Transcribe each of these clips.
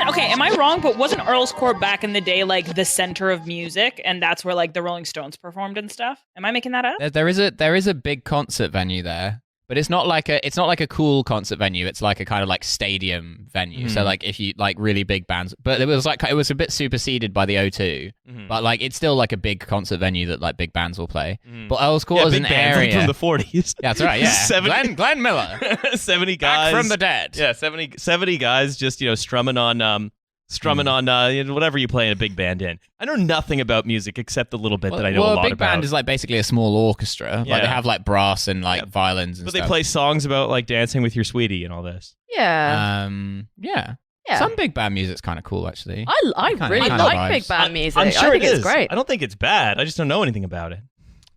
wasn't okay. Am I wrong? But wasn't Earl's Court back in the day like the center of music, and that's where like the Rolling Stones performed and stuff? Am I making that up? There is a big concert venue there, but it's not like a cool concert venue. It's like a kind of like stadium venue. So like if you like really big bands, but it was a bit superseded by the O2. But like it's still like a big concert venue that like big bands will play. But Earl's Court is an area from the 40s. Yeah, that's right. Yeah, Glenn Miller, 70 guys back from the dead. Yeah, 70 guys just strumming on whatever you play in a big band in. I know nothing about music except the little bit that I know a lot about. Well, a big band is like basically a small orchestra. Yeah. Like they have like brass and like violins and stuff. But they play songs about like dancing with your sweetie and all this. Yeah. Yeah. Yeah. Some big band music's kind of cool, actually. I really like big band music. I'm sure I think it is. it's great. I don't think it's bad. I just don't know anything about it.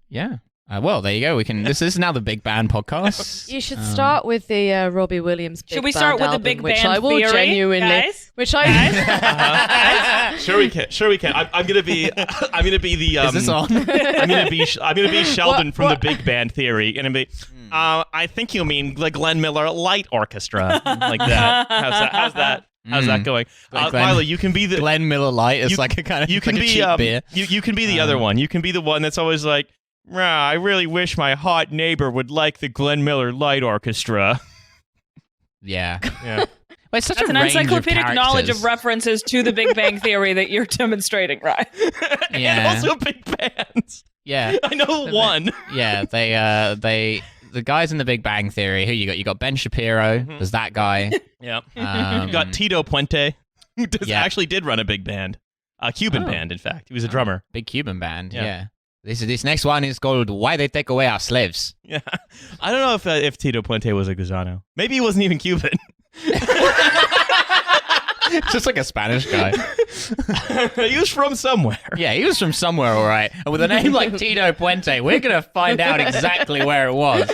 Yeah. Well, there you go. We can. This is now the Big Band podcast. You should start with the Robbie Williams. Big Should we Band start with album, the Big which Band I will theory, genuinely, guys? which I. Sure we can. I'm gonna be the. Is this on? I'm gonna be Sheldon from the Big Band theory, and be. I think you mean the Glenn Miller Light Orchestra, like that. How's that going? Milo, you can be the Glenn Miller Light. It's like a kind of you can be cheap beer. You can be the other one. You can be the one that's always like, I really wish my hot neighbor would like the Glenn Miller Light Orchestra. Yeah. Yeah. Well, it's such That's a an range encyclopedic of knowledge of characters. references to the Big Bang Theory that you're demonstrating, right? Yeah. And also big bands. Yeah. I know one. Yeah. The guys in the Big Bang Theory. Who you got? You got Ben Shapiro. There's that guy. Yeah. You got Tito Puente, who actually did run a big band. A Cuban band, in fact. He was a drummer. Big Cuban band. Yeah. This next one is called "Why They Take Away Our Slaves." Yeah. I don't know if Tito Puente was a Gusano. Maybe he wasn't even Cuban. Just like a Spanish guy. He was from somewhere. Yeah, he was from somewhere, all right. And with a name like Tito Puente, we're going to find out exactly where it was.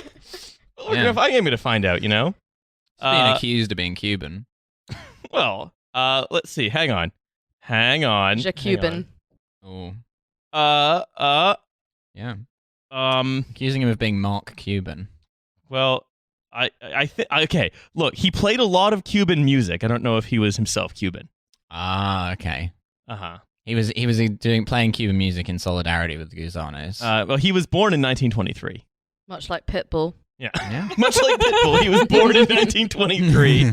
I am going to find out, Being accused of being Cuban. Well, let's see. Hang on. Cuban. Oh. Yeah. Accusing him of being Mark Cuban. Well, I think okay. Look, he played a lot of Cuban music. I don't know if he was himself Cuban. Ah, okay. Uh-huh. He was playing Cuban music in solidarity with the Gusanos. Well, he was born in 1923. Much like Pitbull. Yeah. Much like Pitbull, he was born in 1923.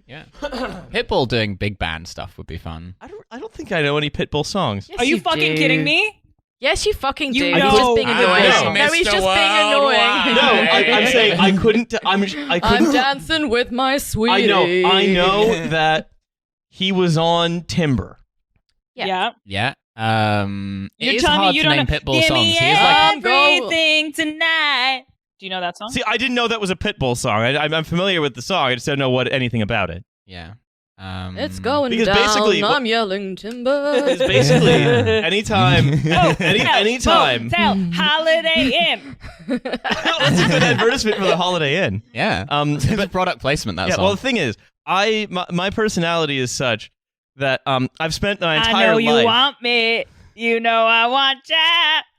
Yeah. Pitbull doing big band stuff would be fun. I don't think I know any Pitbull songs. Are you fucking kidding me? Yes, you fucking do. You He's know just being annoying. No, he's just being annoying. No, I'm saying I couldn't. I couldn't. I'm dancing with my sweetie. I know that he was on Timber. Yeah. Yeah. You're it is telling hard me you to don't name know. Pitbull Give songs. me He is like everything tonight. Do you know that song? See, I didn't know that was a Pitbull song. I'm familiar with the song. I just don't know anything about it. Yeah. It's going Because down. basically- I'm yelling timber. It's basically anytime. Anytime. Tell Holiday Inn. That's a good advertisement for the Holiday Inn. Yeah. It's product placement, that Yeah. song. Well, the thing is, my personality is such that I've spent my entire I know you life. want me. You know I want ya.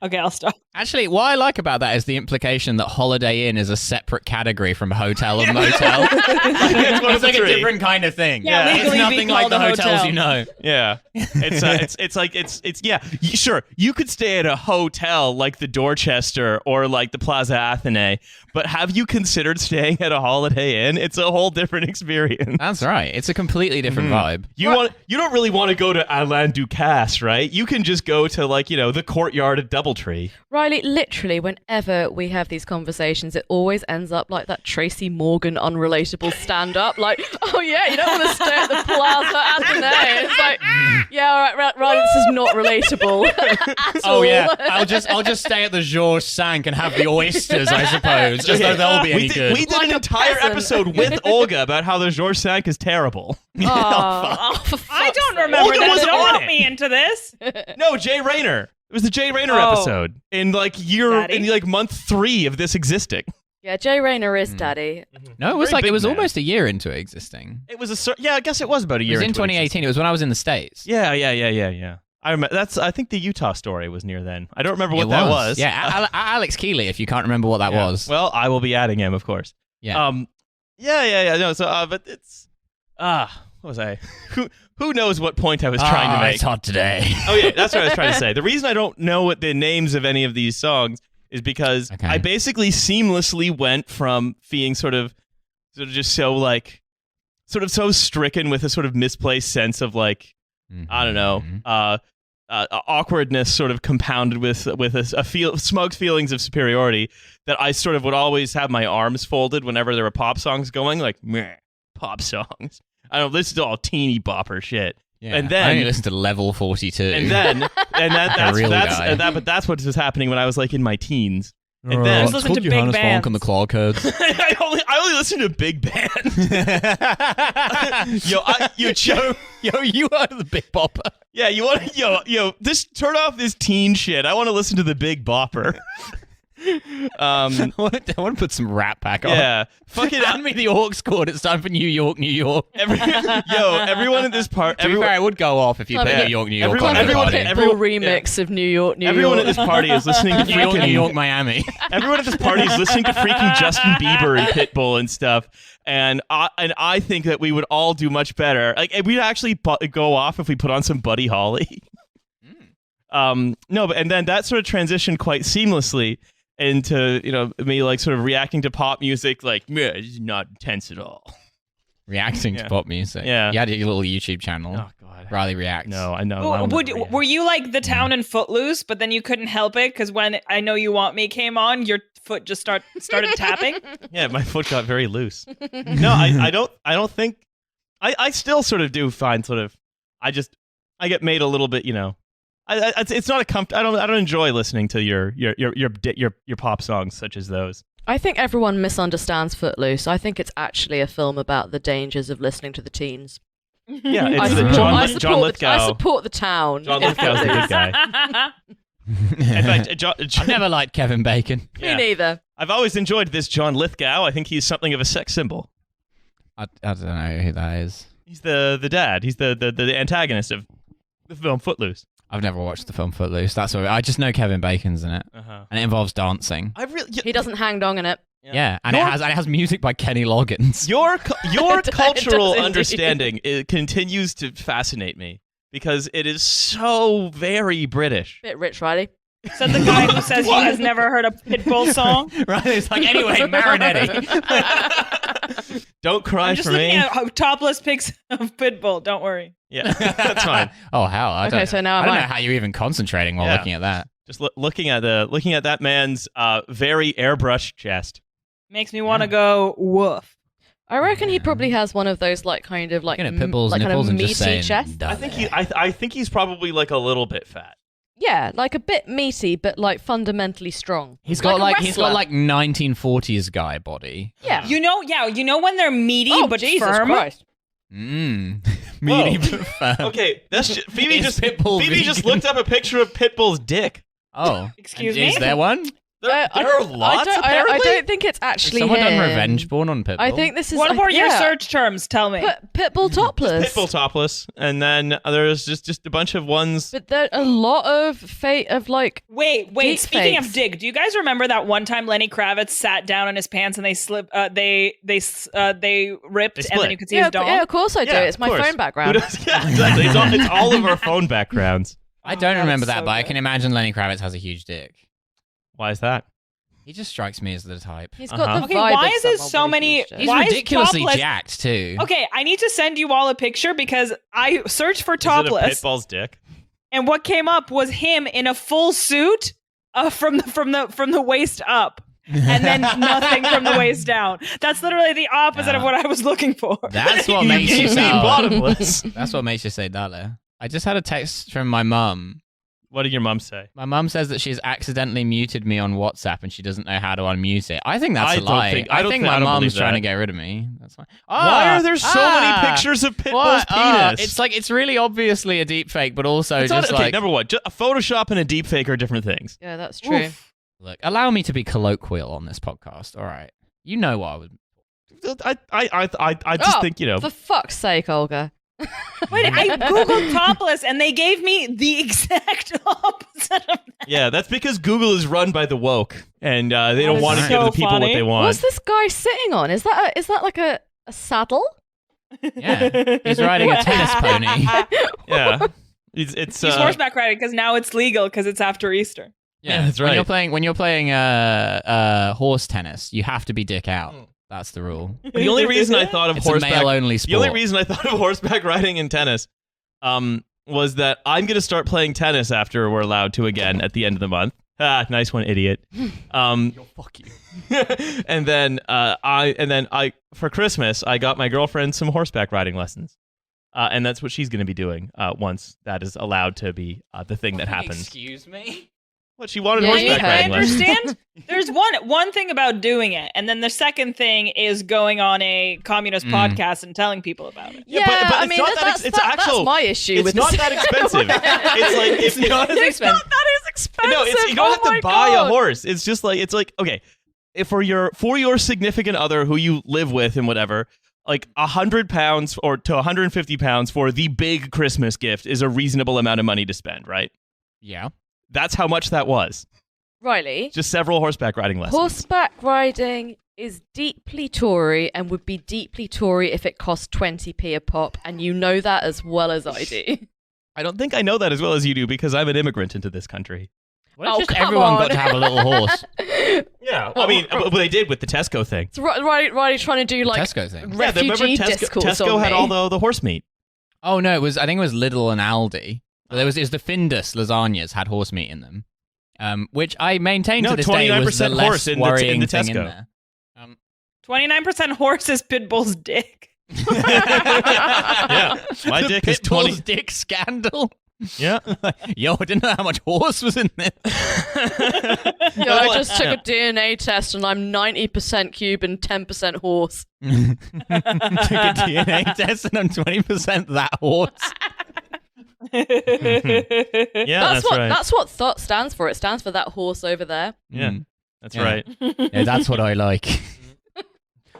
Okay, I'll stop. Actually, what I like about that is the implication that Holiday Inn is a separate category from hotel and motel. It's one of It's the like a three. different kind of thing. Yeah, It's legally nothing be like called the a hotels hotel. you know. Yeah, it's yeah. Sure, you could stay at a hotel like the Dorchester or like the Plaza Athénée, but have you considered staying at a Holiday Inn? It's a whole different experience. That's right. It's a completely different vibe. You don't really want to go to Alain Ducasse, right? You can just go to the courtyard at Doubletree. Riley, literally, whenever we have these conversations, it always ends up like that Tracy Morgan unrelatable stand-up. Like, oh yeah, you don't want to stay at the Plaza Athénée. It's like, yeah, all right, Riley, this is not relatable at all. Oh yeah, I'll just stay at the Georges Cinq and have the oysters, I suppose, just though they'll be any good. We did Like an a entire peasant. episode with Olga about how the Georges Cinq is terrible. Oh, for I fuck's don't sake. remember Olga that. was Don't on help it. me into this. No, Jay Rayner. It was the Jay Rayner Oh. episode in Daddy? month 3 of this existing. Yeah, Jay Rayner is daddy. No, it was Very like it big was man. almost a year into it existing. It was I guess it was about a It year. was in into 2018. It was when I was in the States. Yeah. I remember. I think the Utah story was near then. I don't remember what It that was. Yeah, Alex Keeley, if you can't remember what that Yeah. was. Well, I will be adding him, of course. Yeah. Yeah. No. So, but it's what was I? Who knows what point I was trying to make? It's hot today. Oh yeah, that's what I was trying to say. The reason I don't know what the names of any of these songs is because I basically seamlessly went from being sort of just so like, sort of so stricken with a sort of misplaced sense of like, I don't know, awkwardness, sort of compounded with smug feelings of superiority, that I sort of would always have my arms folded whenever there were pop songs going, like, meh, pop songs. I don't. This is all teeny bopper shit. Yeah, and then I only listened to Level 42. And that's what was happening when I was like in my teens. And then just listen to big bands. Funk and the Clawcodes. I only listen to big bands. You are the Big Bopper. Yeah, you want to turn off this teen shit. I want to listen to the Big Bopper. I want to put some Rat Pack on. Yeah, fucking hand me the aux chord. It's time for New York, New York. Everyone at this part. To be fair, I would go off if you put New York, New York. Everyone remix of New York, New York. Everyone at this party is listening to freaking New York, Miami. Everyone at this party is listening to freaking Justin Bieber and Pitbull and stuff. And I think that we would all do much better. Like we'd actually go off if we put on some Buddy Holly. No, but and then that sort of transitioned quite seamlessly into me like sort of reacting to pop music like, meh, it's not intense at all. Reacting to pop music. Yeah. You had your little YouTube channel. Oh god. Riley Reacts. No, I know. Were you like the town in Footloose, but then you couldn't help it because when I Know You Want Me came on, your foot just started tapping? Yeah, my foot got very loose. No, I don't think I still sort of do find sort of I get made a little bit, it's not I don't enjoy listening to your pop songs such as those. I think everyone misunderstands Footloose. I think it's actually a film about the dangers of listening to the teens. Yeah, it's John Lithgow. I support the town. John Lithgow's a good guy. In fact, I've never liked Kevin Bacon. Me neither. I've always enjoyed this John Lithgow. I think he's something of a sex symbol. I don't know who that is. He's the dad. He's the antagonist of the film Footloose. I've never watched the film Footloose. That's what I just know Kevin Bacon's in it, and it involves dancing. He doesn't hang dong in it. Yeah, and it has music by Kenny Loggins. Your cultural understanding continues to fascinate me because it is so very British. Bit rich, Riley. Said the guy who says he has never heard a Pitbull song. Right? It's like, anyway, Marinetti. Don't cry I'm just for me. looking at topless pics of Pitbull. Don't worry. Yeah, that's fine. Oh, how? I don't know how you're even concentrating while looking at that. Just looking at that man's very airbrushed chest. Makes me want to go woof. I reckon he probably has one of those Pitbull's like kind nipples of and meaty just saying, chest. I think he's probably like a little bit fat. Yeah, like a bit meaty, but like fundamentally strong. He's got like 1940s guy body. Yeah. You know when they're meaty but Jesus firm? Christ. Meaty but firm. Okay, Phoebe just Pitbull looked up a picture of Pitbull's dick. Oh, excuse me? Is there one? There are lots, apparently? I don't think it's actually Has someone him. done revenge porn on Pitbull? I think this is... What were your search terms? Tell me. Pitbull topless. Pitbull topless. And then there's just a bunch of ones... But there are a lot of like... Wait. Deep Speaking fakes. of dick, do you guys remember that one time Lenny Kravitz sat down on his pants and they slipped... they ripped and then you could see his dong? Yeah, of course I do. Yeah, it's my of course. phone background. Yeah, exactly. It's all of our phone backgrounds. I don't God, remember it's that, so but I good. can imagine Lenny Kravitz has a huge dick. Why is that? He just strikes me as the type. He's got the Okay, vibe why of is it someone so with a many- huge dick. He's Why is ridiculously topless- jacked too. Okay, I need to send you all a picture because I searched for topless, Is it a Pitbull's dick? and what came up was him in a full suit from the waist up, and then nothing from the waist down. That's literally the opposite of what I was looking for. That's what makes you mean sound bottomless. That's what makes you say that. I just had a text from my mum. What did your mum say? My mum says that she's accidentally muted me on WhatsApp and she doesn't know how to unmute it. I think that's I a don't lie. think- I I don't think thi- I my don't mum's believe trying to that. get rid of me. That's fine. Why are there so many pictures of Pitbull's penis? It's like it's really obviously a deep fake, but also It's just not, okay, like number one, a Photoshop and a deepfake are different things. Yeah, that's true. Oof. look. Allow me to be colloquial on this podcast. All right, you know what I would. I just think, For fuck's sake, Olga. Wait, I googled topless, and they gave me the exact opposite of that. Yeah, that's because Google is run by the woke, and they don't is want to so give the people funny. what they want. What's this guy sitting on? Is that like a saddle? Yeah, he's riding a tennis pony. Yeah. It's He's horseback riding because now it's legal because it's after Easter. Yeah, that's right. When you're playing horse tennis, you have to be dick out. That's the rule. The only reason I thought of It's a male-only sport. The only reason I thought of horseback riding and tennis was that I'm going to start playing tennis after we're allowed to again at the end of the month. Ah, nice one, idiot. Fuck you. and then I for Christmas I got my girlfriend some horseback riding lessons. And that's what she's going to be doing once that is allowed to be the thing that happens. Excuse me? What, she wanted Yeah, horseback I riding lessons. understand. There's one thing about doing it, and then the second thing is going on a communist podcast and telling people about it. Yeah, but I it's mean, not that that's my issue It's with not this. that expensive. It's like It's not as expensive. That is expensive. No, you don't have to my buy a God. horse. It's just like okay, if for your significant other who you live with and whatever, like £100 or to £150 for the big Christmas gift is a reasonable amount of money to spend, right? Yeah. That's how much that was. Riley, Just several horseback riding lessons. horseback riding is deeply Tory and would be deeply Tory if it cost 20p a pop, and you know that as well as I do. I don't think I know that as well as you do because I'm an immigrant into this country. What if Oh, just come everyone on. got to have a little horse? Yeah, I mean, well, they did with the Tesco thing. It's Riley trying to do like Tesco thing. Yeah, remember refugee Tesco, discourse Tesco on had me. all the horse meat. Oh no, I think it was Lidl and Aldi. But it was the Findus lasagnas had horse meat in them, which I maintain No, to this day was the 29% less horse in the worrying thing in Tesco. there. 29% horse is Pitbull's dick. Yeah, my The dick is Pitbull's 20. dick scandal. Yeah. Yo, I didn't know how much horse was in there. Yo, I just took a DNA test and I'm 90% Cuban, 10% horse. Took a DNA test and I'm 20% that horse. Yeah, that's right. That's what thought stands for. It stands for that horse over there. Yeah, Mm. that's Yeah. right. Yeah, that's what I like.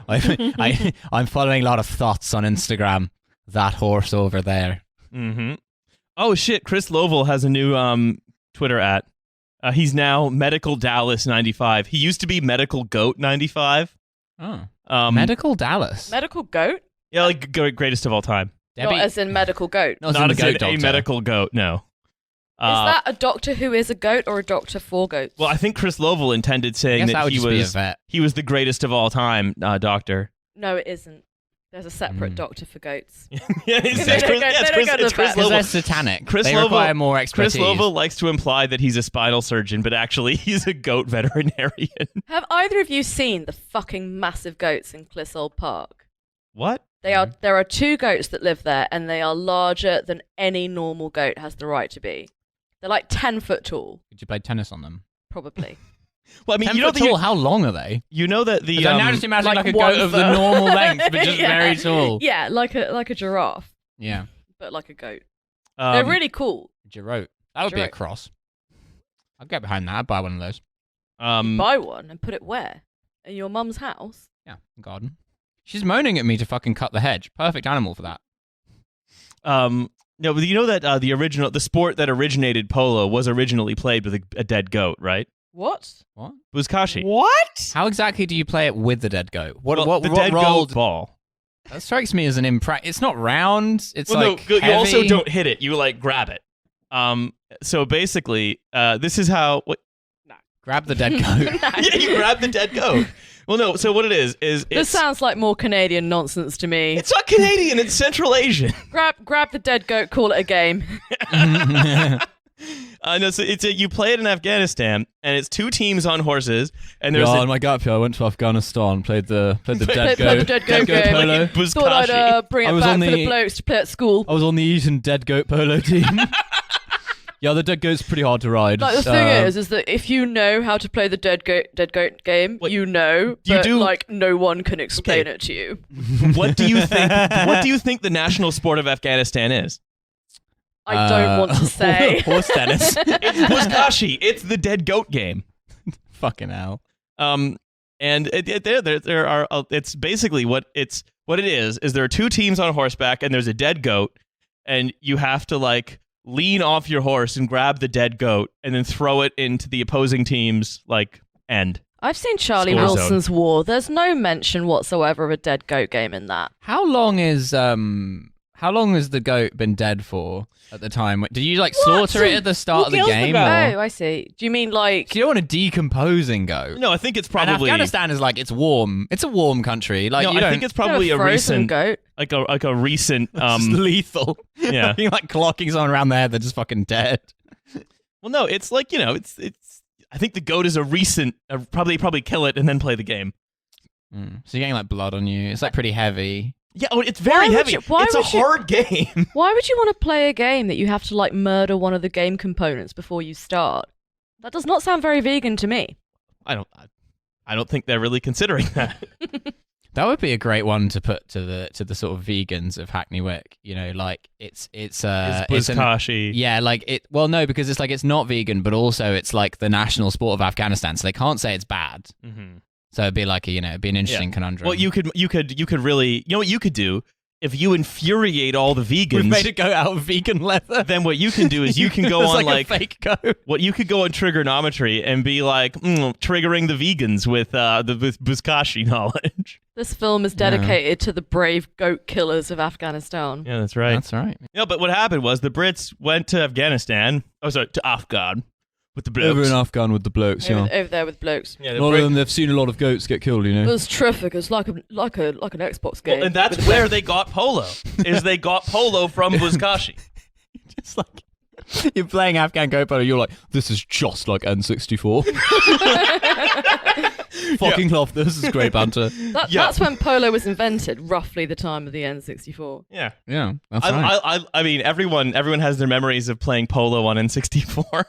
I'm following a lot of thoughts on Instagram. That horse over there. Mm-hmm. Oh shit! Chris Lovell has a new Twitter @ he's now Medical Dallas 95. He used to be Medical Goat 95. Oh, Medical Dallas. Medical goat? Yeah, like greatest of all time. Not as in medical goat. Not Not as as in in the goat a doctor. medical goat. No. Is that a doctor who is a goat or a doctor for goats? Well, I think Chris Lovell intended I saying guess that that would he just be a was vet. he was the greatest of all time doctor. No, it isn't. There's a separate doctor for goats. Yeah, They it's don't Chris, go- yeah, they it's don't Chris, go to it's the Chris vet. Because Lovell. they're satanic. Chris they Lovell- require more expertise. Chris Lovell likes to imply that he's a spinal surgeon, but actually he's a goat veterinarian. Have either of you seen the fucking massive goats in Clissold Park? What? There are 2 goats that live there, and they are larger than any normal goat has the right to be. They're like 10 foot tall, Did you play tennis on them? probably. Well, I mean, 10 you know foot that tall, how long are they? you know that the I'm now just imagining like like a 1 goat of the foot. normal length, but just Yeah. very tall. Yeah, like a giraffe, Yeah. but like a goat. They're really cool. Girote. That would be a Girote. cross. I'd get behind that. I'd buy one of those. Buy one and put it where? In your mum's house? Yeah, garden. She's moaning at me to fucking cut the hedge. Perfect animal for that. No, but you know that the sport that originated polo was originally played with a dead goat, right? What? What? Buzkashi. What? How exactly do you play it with the dead goat? What Well, what the what dead role? goat ball? That strikes me as an It's not round. It's Well, like no, you also heavy. don't hit it. You like grab it. So basically, this is how. Grab the dead goat. Yeah, you grab the dead goat. Well, no. So what it is This it's sounds like more Canadian nonsense to me. it's not Canadian. It's Central Asian. Grab the dead goat, call it a game. No, so you play it in Afghanistan, and it's 2 teams on horses, and there's on my gap year, I went to Afghanistan, played the Play the dead goat game. polo. Thought I'd bring I it was back on for the the- blokes to play at school. I was on the Eton dead goat polo team. Yeah, the dead goat's pretty hard to ride. Like the thing is that if you know how to play the dead goat game, What- you know, you but do- like no one can explain Okay. it to you. What do you think? What do you think the national sport of Afghanistan is? I don't want to say. horse tennis. It's Buzkashi. It's the dead goat game. Fucking hell. And there are. It's basically what it is there are 2 teams on horseback, and there's a dead goat, and you have to like lean off your horse and grab the dead goat, and then throw it into the opposing team's like end. I've seen Charlie Score zone. Wilson's War. There's no mention whatsoever of a dead goat game in that. How long has the goat been dead for at the time? Did you like slaughter it at the start of the kills the game? goat? Oh, I see. Do you mean like... You don't want a decomposing goat. No, I think it's And probably Afghanistan is like it's warm. It's a warm country. Like no, you I don't. think it's probably a frozen recent goat. like a recent it's lethal. yeah. You're like clocking someone around their head, they're just fucking dead. Well, no, it's like it's. I think the goat is a recent. Probably kill it and then play the game. So you're getting like blood on you. It's like pretty heavy. Yeah, it's very heavy. It's a would you- hard game. Why would you want to play a game that you have to like murder one of the game components before you start? That does not sound very vegan to me. I don't think they're really considering that. That would be a great one to put to the sort of vegans of Hackney Wick. You know, like it's Buzkashi. yeah, like it. Well, no, because it's like it's not vegan, but also it's like the national sport of Afghanistan, so they can't say it's bad. Mm-hmm. So it'd be like it'd be an interesting conundrum. Well, you could really, you know what you could do if you infuriate all the vegans. We've made it go out of vegan leather. Then what you can do is you can go It's on like a fake goat. what you could go on trigonometry and be like triggering the vegans with the Buzkashi knowledge. This film is dedicated to the brave goat killers of Afghanistan. Yeah, that's right. That's right. Yeah, but what happened was the Brits went to Afghanistan. Oh, sorry, to Afghan with the blokes. Over in Afghan with the blokes, Over there with blokes. Yeah, A lot of them, they've seen a lot of goats get killed, you It know. was terrific. It's like an Xbox game. Well, and that's with where they got polo. Is they got polo from Buzkashi. It's like you're playing Afghan goat polo, you're like, this is just like N64. Fucking love this. Is great banter. That's when polo was invented, roughly the time of the N64. Yeah. Yeah, that's right. I mean, everyone has their memories of playing polo on N64.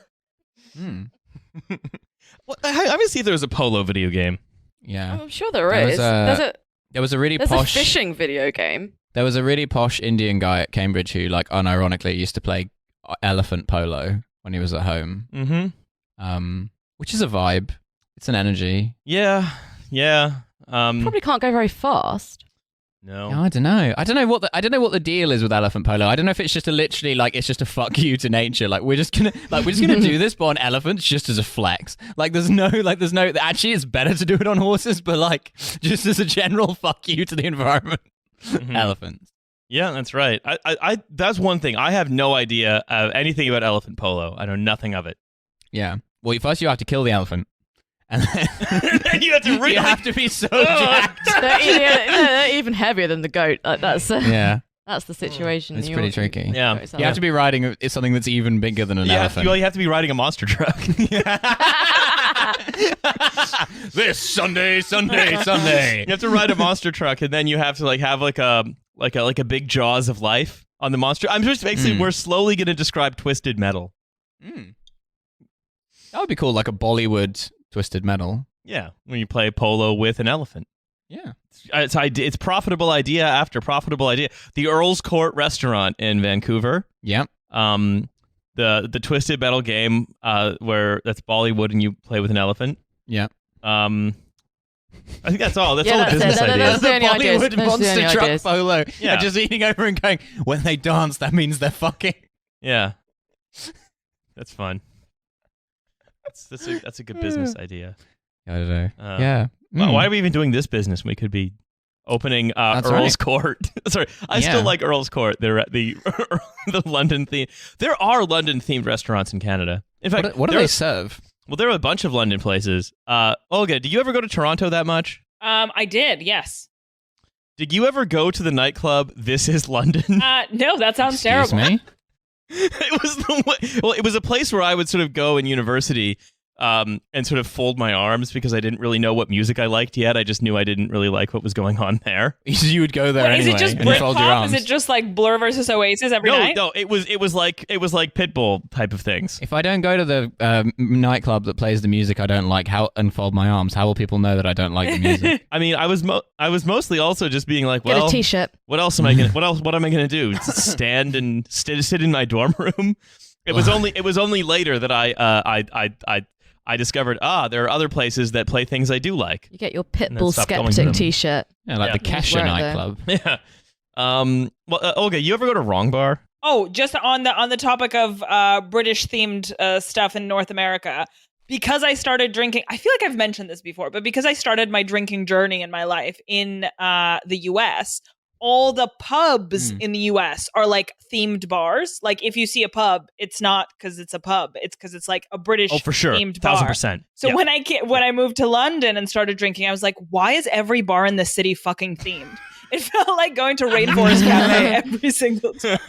Well, I haven't seen if there was a polo video game. Yeah. I'm sure there There was is. There was a really There's posh a fishing video game. There was a really posh Indian guy at Cambridge who, like, unironically used to play elephant polo when he was at home. Mm-hmm. Which is a vibe. It's an energy. Yeah. Probably can't go very fast. No. I don't know. I don't know what the deal is with elephant polo. I don't know if it's just it's just a fuck you to nature. Like we're just gonna do this, but on elephants just as a flex. Like there's no actually it's better to do it on horses, but like just as a general fuck you to the environment. Mhm. Elephants. Yeah, that's right. I that's one thing. I have no idea anything about elephant polo. I know nothing of it. Yeah. Well, first you have to kill the elephant. And then You have to really you have to be so jacked. They're even heavier than the goat. Like that's Yeah. that's the situation. It's You're- pretty tricky. Yeah. You have to be riding something that's even bigger than an elephant. you have to be riding a monster truck. This Sunday. You have to ride a monster truck, and then you have to have a big jaws of life on the monster. I'm just basically we're slowly going to describe Twisted Metal. That would be cool, like a Bollywood Twisted Metal. Yeah, when you play polo with an elephant. Yeah. It's profitable idea after profitable idea. The Earl's Court restaurant in Vancouver. Yeah. The Twisted Metal game where that's Bollywood and you play with an elephant. Yeah. I think that's all. That's Yeah, all that's the business it. ideas. That's the only ideas. Bollywood Those are the monster only truck ideas. polo. Yeah. And just eating over and going, when they dance, that means they're fucking. Yeah, that's fun. That's a good business idea. I don't know. Uh, Yeah. Why are we even doing this business? We could be opening That's Earl's right. Court. Sorry, I Yeah. still like Earl's Court. They're at the the London theme. There are London themed restaurants in Canada. In fact, What do there they are- serve? Well, there are a bunch of London places. Olga, did you ever go to Toronto that much? I did, yes. Did you ever go to the nightclub This Is London? No, that sounds Excuse terrible. me? It was a place where I would sort of go in university and sort of fold my arms because I didn't really know what music I liked yet. I just knew I didn't really like what was going on there. You would go there Wait, anyway. is it just and you fold your Britpop? arms. Is it just like Blur versus Oasis every night? No, it was like Pitbull type of things. If I don't go to the nightclub that plays the music I don't like, and fold my arms, how will people know that I don't like the music? I mean, I was mostly also just being like, Get well, a t-shirt. what else am I gonna what am I gonna do? Stand and sit in my dorm room? It was only later that I discovered there are other places that play things I do like. You get your then Pitbull stop going to Skeptic them. t-shirt. Yeah, like Yeah. the Kesha Wear it there. nightclub. Yeah. Well, Olga, you ever go to Wrong Bar? Oh, just on the topic of British themed stuff in North America. because I started drinking, I feel like I've mentioned this before, but because I started my drinking journey in my life in the US, all the pubs in the US are like themed bars. Like if you see a pub, it's not because it's a pub, it's because it's like a British for sure, themed bar. 1000%. So when I moved to London and started drinking, I was like, why is every bar in this city fucking themed? It felt like going to Rainforest Cafe every single time.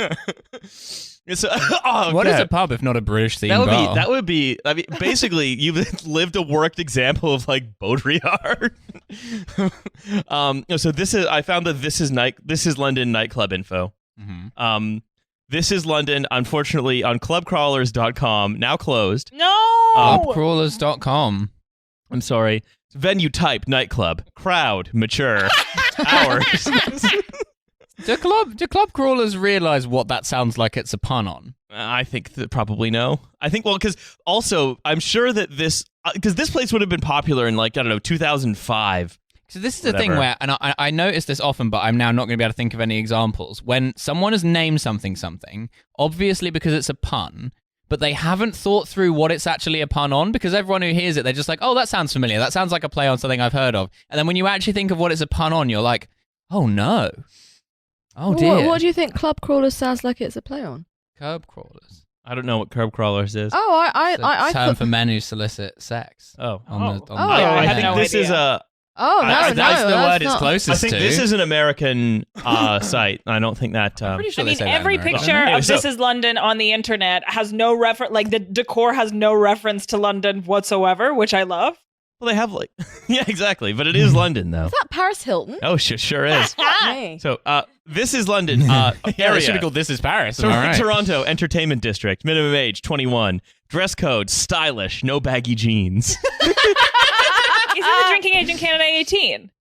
What is a pub if not a British themed bar? That would be. I mean, basically, you've lived a worked example of like Baudrillard. So this is. I found that this is London nightclub info. This is London. Unfortunately, on clubcrawlers.com, now closed. No. Clubcrawlers.com. I'm sorry. Venue type nightclub. Crowd mature. Hours. Do club crawlers realize what that sounds like it's a pun on? I think that probably no. I think, well, because also I'm sure that because this place would have been popular in like, I don't know, 2005. So this is the thing where, and I notice this often, but I'm now not going to be able to think of any examples. When someone has named something, obviously because it's a pun, but they haven't thought through what it's actually a pun on, because everyone who hears it, they're just like, oh, that sounds familiar. That sounds like a play on something I've heard of. And then when you actually think of what it's a pun on, you're like, oh no. Oh dear. What do you think Club Crawlers sounds like it's a play on? Curb crawlers. I don't know what curb crawlers is. Oh, It's a term for men who solicit sex. I had think no this idea. is a. Oh, no, that's the word it's not. closest I think to. this is an American site. I don't think that. Pretty sure I they mean, say that in every America. picture Anyway, of This Is London on the internet has no reference, like the decor has no reference to London whatsoever, which I love. Well, they have like, yeah, exactly. But it is London, though. Is that Paris Hilton? Oh, sure is. Me. So, This Is London. Yeah, Area. they should have called This Is Paris. Am I right? Toronto Entertainment District. Minimum age 21. Dress code stylish. No baggy jeans. Isn't the drinking age in Canada 18?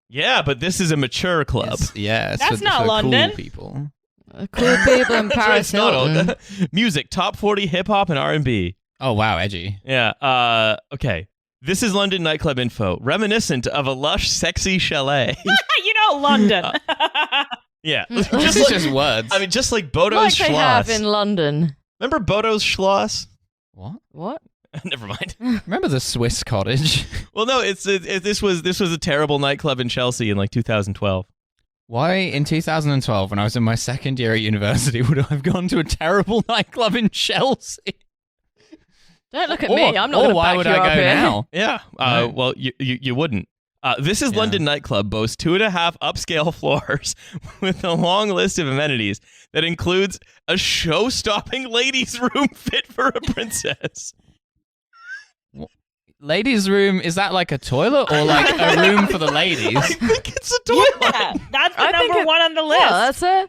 Yeah, but this is a mature club. It's That's for, not for London. Cool people. Cool people in That's right, Paris it's not Hilton. Olga. Music top 40 hip hop and R&B. Oh wow, edgy. Yeah. Okay. This is London nightclub info. Reminiscent of a lush, sexy chalet. You know, London. Yeah. This just is like, just words. I mean, just like Bodo's Like they have Schloss. in London. Remember Bodo's Schloss? What? Never mind. Remember the Swiss cottage? Well, no. This was a terrible nightclub in Chelsea in like 2012. Why in 2012, when I was in my second year at university, would I have gone to a terrible nightclub in Chelsea? Don't look at me. I'm not going to why back would you I up go here. now? Yeah. Right. Well, you wouldn't. This is Yeah. London nightclub boasts 2.5 upscale floors with a long list of amenities that includes a show-stopping ladies' room fit for a princess. Ladies' room, is that like a toilet or like a room for the ladies? I think it's a toilet. Yeah, that's the I think number one on the list. Well,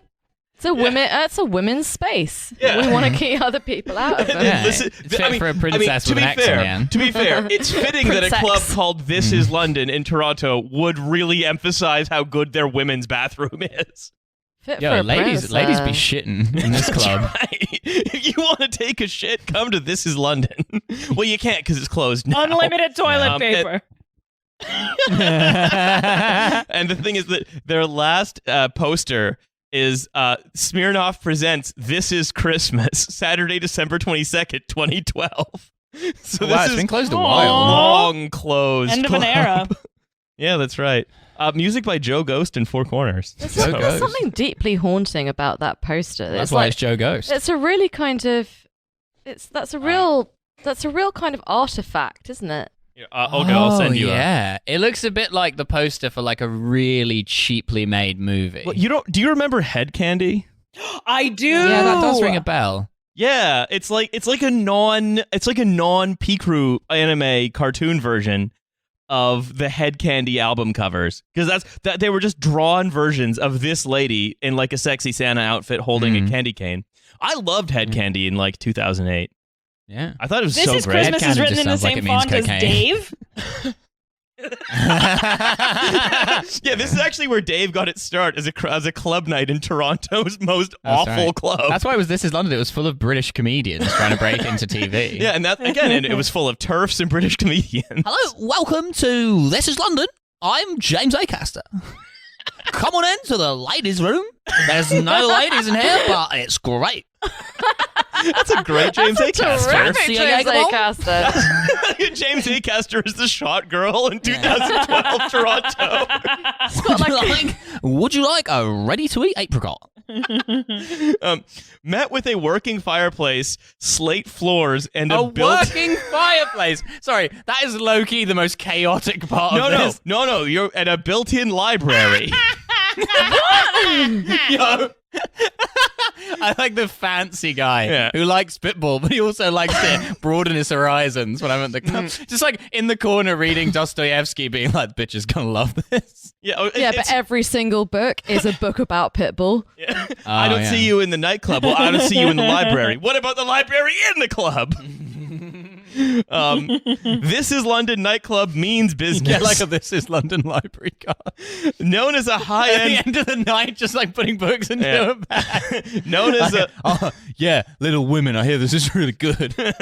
that's a women's space. Yeah. We want to keep other people out of it. Yeah, Listen, it's fit for a princess to with be an X on the end. To be fair, it's fitting that a Princess. club called This Is London in Toronto would really emphasize how good their women's bathroom is. Fit Yo, for a ladies be princess. shitting in this club. Right. If you want to take a shit, come to This Is London. Well, you can't because it's closed now. Unlimited toilet paper. And the thing is that their last poster is Smirnoff presents This Is Christmas, Saturday, December 22nd, 2012. So Wow, this it's is been closed a Aw. while. long closed. End of an club. era. Yeah, that's right. Music by Joe Ghost and Four Corners. There's, Joe there's Ghost. something deeply haunting about that poster. That's It's why like, it's Joe Ghost. it's a really kind of that's a real kind of artifact, isn't it? Olga, I'll send you. Yeah, it looks a bit like the poster for like a really cheaply made movie. Well, do you remember Head Candy? I do. Yeah, that does ring a bell. Yeah, it's like a non Picru anime cartoon version of the Head Candy album covers, because they were just drawn versions of this lady in like a sexy Santa outfit holding a candy cane. I loved Head Candy in like 2008. Yeah. I thought it was This so Is great. Christmas Head is candy written in just the sounds like same it means font as cocaine. Dave. Yeah, this is actually where Dave got its start as a club night in Toronto's most That's awful right. club. That's why it was This Is London. It was full of British comedians trying to break into TV. Yeah, and that again, it was full of TERFs and British comedians. Hello, welcome to This Is London. I'm James Acaster. Come on into the ladies' room. There's no ladies in here, but it's great. That's a great James Acaster. Terrific James Acaster. James Acaster is the shot girl in 2012 Toronto. Would you like a ready-to-eat apricot? Met with a working fireplace, slate floors, and a working fireplace. Sorry, that is low-key the most chaotic part of this. No. You're at a built-in library. Yo. I like the fancy guy who likes spitball, but he also likes to broaden his horizons when I'm at the club. Just like in the corner reading Dostoevsky, being like, bitch is gonna love this. But every single book is a book about Pitbull. Yeah. I don't see you in the nightclub. Well, I don't see you in the library. What about the library in the club? This is London nightclub means business. Yeah, like a This is London library card. Known as a high-end... At the end of the night, just like putting books into a bag. Known as a... Little Women, I hear this is really good. Known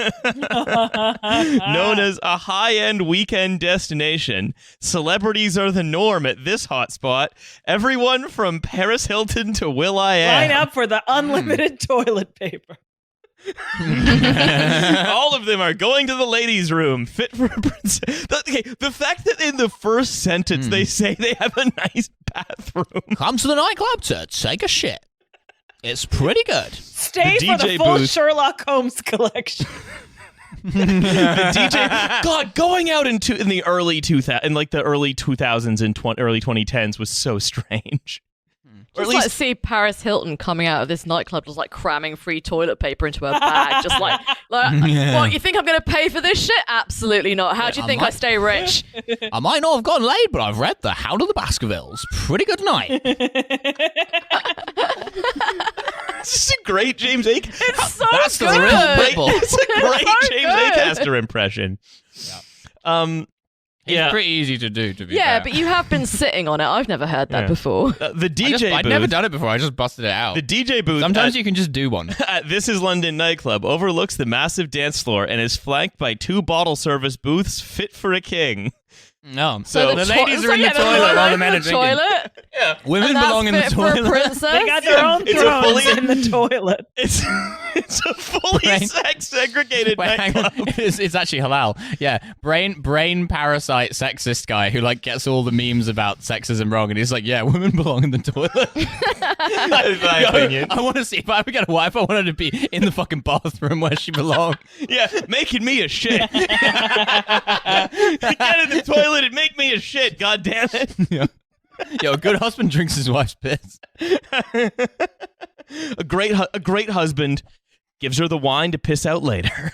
as a high-end weekend destination. Celebrities are the norm at this hotspot. Everyone from Paris Hilton to Will.i.am. Line up for the unlimited toilet paper. All of them are going to the ladies' room, fit for a princess. The fact that in the first sentence they say they have a nice bathroom. Come to the nightclub to take a shit. It's pretty good. Stay for the full Sherlock Holmes collection. The DJ, God, going out in the early 2000s, in like the early 2000s and early 2010s was so strange. Or at least see Paris Hilton coming out of this nightclub just like cramming free toilet paper into her bag. Just like what, you think I'm going to pay for this shit? Absolutely not. How do you think I stay rich? I might not have gotten laid, but I've read The Hound of the Baskervilles. Pretty good night. This is a great James Acaster. It's so That's good. the real Pitbull. It's a great James Acaster impression. Yeah. It's pretty easy to do, to be fair. Yeah, but you have been sitting on it. I've never heard that before. The DJ I'd booth. never done it before. I just busted it out. The DJ booth. Sometimes you can just do one. At This is London nightclub overlooks the massive dance floor and is flanked by 2 bottle service booths fit for a king. No. So the ladies are in the toilet while the men are drinking. Toilet? Yeah. Women belong in the toilet. They got their own thrones in the toilet. It's a fully sex-segregated nightclub. It's actually halal. Yeah. Brain parasite sexist guy who like gets all the memes about sexism wrong, and he's like, yeah, women belong in the toilet. That's my opinion. I want to see if I ever get a wife, I want her to be in the fucking bathroom where she belongs. Yeah, making me a shit. Get in the toilet and make me a shit, god damn it. Yeah. Yo, a good husband drinks his wife's piss. A great husband gives her the wine to piss out later.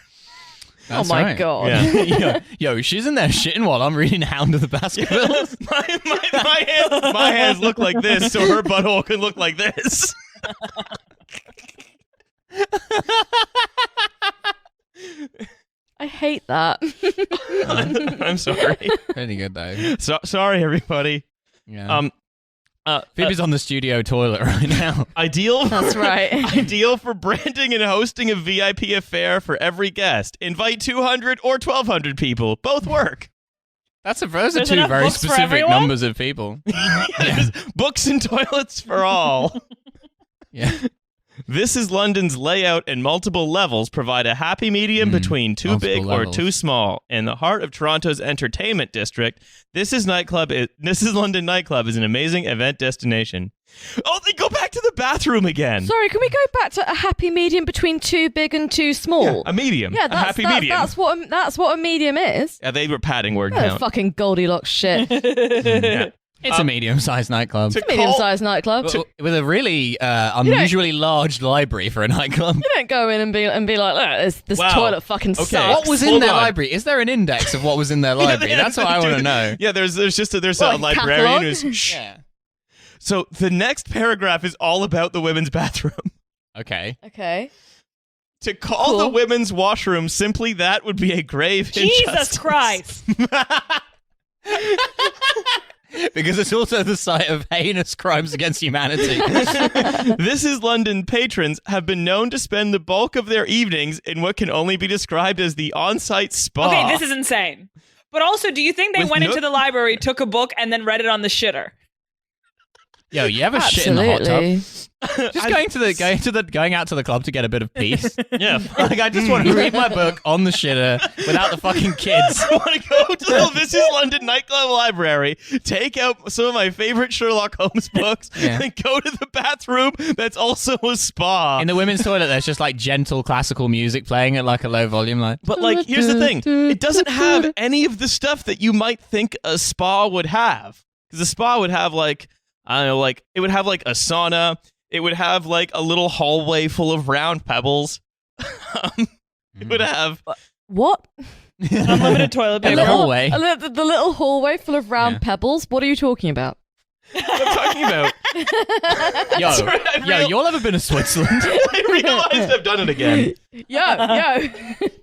That's my God. Yeah. Yo, she's in there shitting while I'm reading Hound of the Baskervilles. My hands look like this, so her butthole can look like this. I hate that. I'm sorry. Pretty good though. Sorry, everybody. Yeah. Phoebe's on the studio toilet right now. Ideal. That's right. Ideal for branding and hosting a VIP affair for every guest. Invite 200 or 1,200 people. Both work. Those are There's 2 enough very books for specific everyone? numbers of people. There's books and toilets for all. Yeah. This is London's layout and multiple levels provide a happy medium between too multiple big levels. or too small. In the heart of Toronto's entertainment district, This is London nightclub is an amazing event destination. Oh, they go back to the bathroom again. Sorry, can we go back to a happy medium between too big and too small? Yeah, a medium. Yeah, a happy medium. That's what a medium is. Yeah, they were padding word Oh, count. fucking Goldilocks shit. Yeah. It's a medium-sized nightclub. to Medium-sized nightclub. With a really unusually large library for a nightclub. You don't go in and be like, look, this Wow. toilet fucking Okay. sucks. What was in Hold their on. library? Is there an index of what was in their library? That's what I want to know. Yeah, there's a What, librarian catalog? who's shh. Yeah. So the next paragraph is all about the women's bathroom. Okay. Okay. To call the Cool. women's washroom simply that would be a grave Jesus injustice. Christ. Because it's also the site of heinous crimes against humanity. This is London patrons have been known to spend the bulk of their evenings in what can only be described as the on-site spa. Okay, this is insane. But also, do you think they With went no- into the library, took a book, and then read it on the shitter? Yo, you ever shit in the hot tub? Absolutely. Just going out to the club to get a bit of peace. Yeah. Like I just want to read my book on the shitter without the fucking kids. I want to go to the This Is London nightclub library, take out some of my favorite Sherlock Holmes books, and go to the bathroom that's also a spa. In the women's toilet, there's just like gentle classical music playing at like a low volume. Like, But like, here's the thing: it doesn't have any of the stuff that you might think a spa would have. Because a spa would have like, I don't know, like it would have like a sauna. It would have like a little hallway full of round pebbles. It would have What? Unlimited toilet A paper. little hallway. The little hallway full of round pebbles. What are you talking about? what I'm talking about. Y'all ever been to Switzerland? I realized I've done it again. Yo.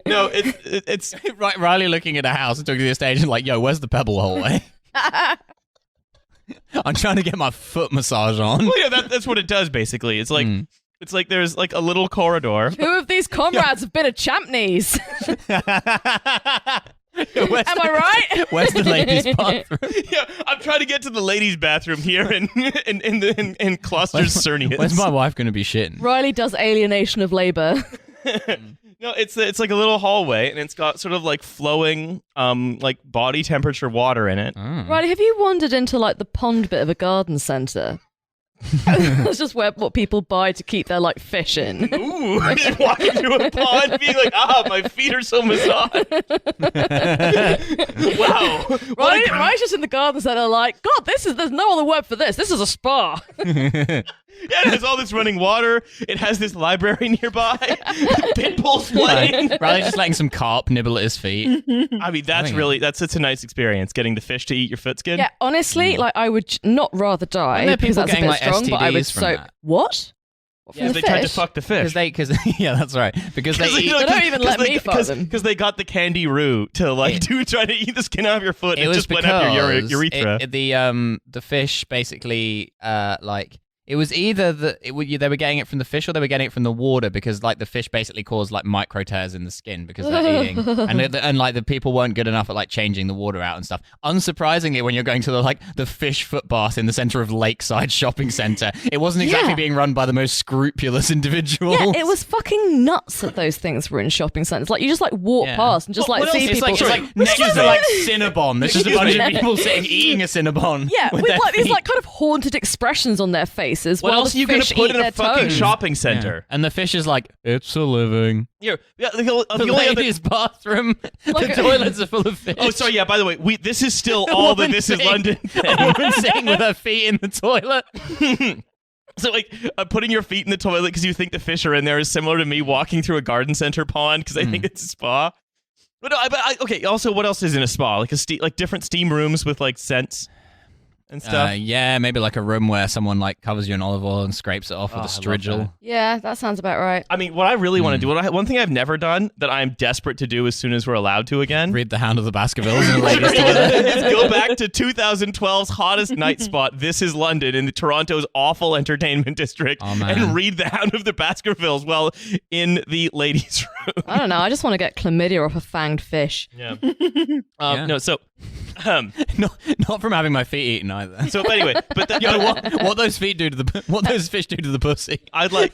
No, it's Right, Riley looking at a house and talking to the stage and like, yo, where's the pebble hallway? I'm trying to get my foot massage on. well, yeah, that's what it does basically. It's like it's like there's like a little corridor. Who of these comrades have been at Champneys? Am I right? Where's the ladies' bathroom? Yeah, I'm trying to get to the ladies' bathroom here in Closter's Cernius. Where's my wife going to be shitting? Riley does alienation of labor. No, it's like a little hallway, and it's got sort of like flowing, like body temperature water in it. Riley, have you wandered into like the pond bit of a garden centre? That's just what people buy to keep their like fish in. Ooh, just walking through a pond, being like, my feet are so massaged. Wow. Riley's just in the garden centre like, God, there's no other word for this. This is a spa. Yeah, it has all this running water. It has this library nearby. Pitbull's playing. Riley just letting some carp nibble at his feet. I mean, it's a nice experience getting the fish to eat your foot skin. Yeah, honestly, like I would not rather die there because people that's a getting, bit like, strong, but I would STDs from that? What? What, from Yeah, the they tried to fish? fuck the fish. Because yeah, that's right. Because they eat. They don't even let me fuck them. Because they got the candy roux to like try to eat the skin out of your foot. It And was just went up your because urethra. the fish basically like. It was either they were getting it from the fish or they were getting it from the water because like the fish basically caused like micro tears in the skin because they're eating and like the people weren't good enough at like changing the water out and stuff. Unsurprisingly, when you're going to the fish foot bath in the center of Lakeside Shopping Center, it wasn't exactly being run by the most scrupulous individuals. Yeah, it was fucking nuts that those things were in shopping centres. Like you just like walk past and just What like see else? people. It's like next to like Cinnabon. There's just a bunch of people sitting eating a Cinnabon. Yeah, with their like these feet. like kind of haunted expressions on their faces. What while else are the you going fish to put eat in a their fucking toes. shopping Yeah. center? And the fish is like, it's a living. Yeah, the The only other. ladies' bathroom. Like The toilets are full of fish. Oh, sorry. Yeah. By the way, this is still all the This Is London thing. A woman sitting with her feet in the toilet. So, like, putting your feet in the toilet because you think the fish are in there is similar to me walking through a garden center pond because I think it's a spa. But no, okay. Also, what else is in a spa? Like like different steam rooms with like scents and stuff. Yeah, maybe like a room where someone like covers you in olive oil and scrapes it off with a strigil. Yeah, that sounds about right. I mean, what I really want to do, one thing I've never done that I'm desperate to do as soon as we're allowed to again, Read The Hound of the Baskervilles in a ladies' toilet. is go back to 2012's hottest night spot, This Is London, in the Toronto's awful entertainment district, Oh, man. and read The Hound of the Baskervilles while in the ladies' room. I don't know. I just want to get chlamydia off a fanged fish. Yeah. Yeah. No, so... Not from having my feet eaten either. So anyway, but that, Yo, what those feet do to what those fish do to the pussy? I'd like...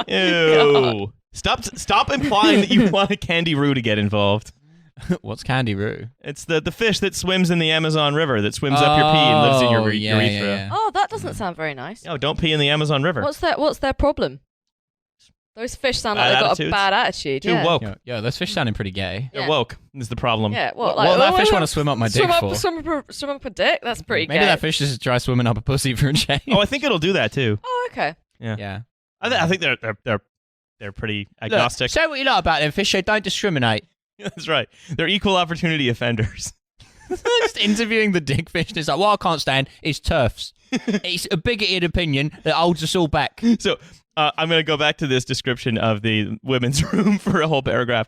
Ew. Stop implying that you want a candy roux to get involved. What's candy roux? It's the fish that swims in the Amazon River that swims up your pee and lives in your urethra. Yeah. Oh, that doesn't sound very nice. No, don't pee in the Amazon River. What's their problem? Those fish sound like Bad they've got a attitudes? bad attitude. Too Yeah. woke. Yo, those fish sounding pretty gay. They're Yeah. woke is the problem. Yeah. What that fish want to swim up my dick for? Swim up a dick? That's pretty Maybe gay. that fish just try swimming up a pussy for a change. Oh, I think it'll do that too. Oh, okay. Yeah. I think they're pretty Look, agnostic. say what you like about them fish. They don't discriminate. That's right. They're equal opportunity offenders. Just interviewing the dick fish. And it's like, what I can't stand is turfs. It's a bigoted opinion that holds us all back. So I'm going to go back to this description of the women's room for a whole paragraph.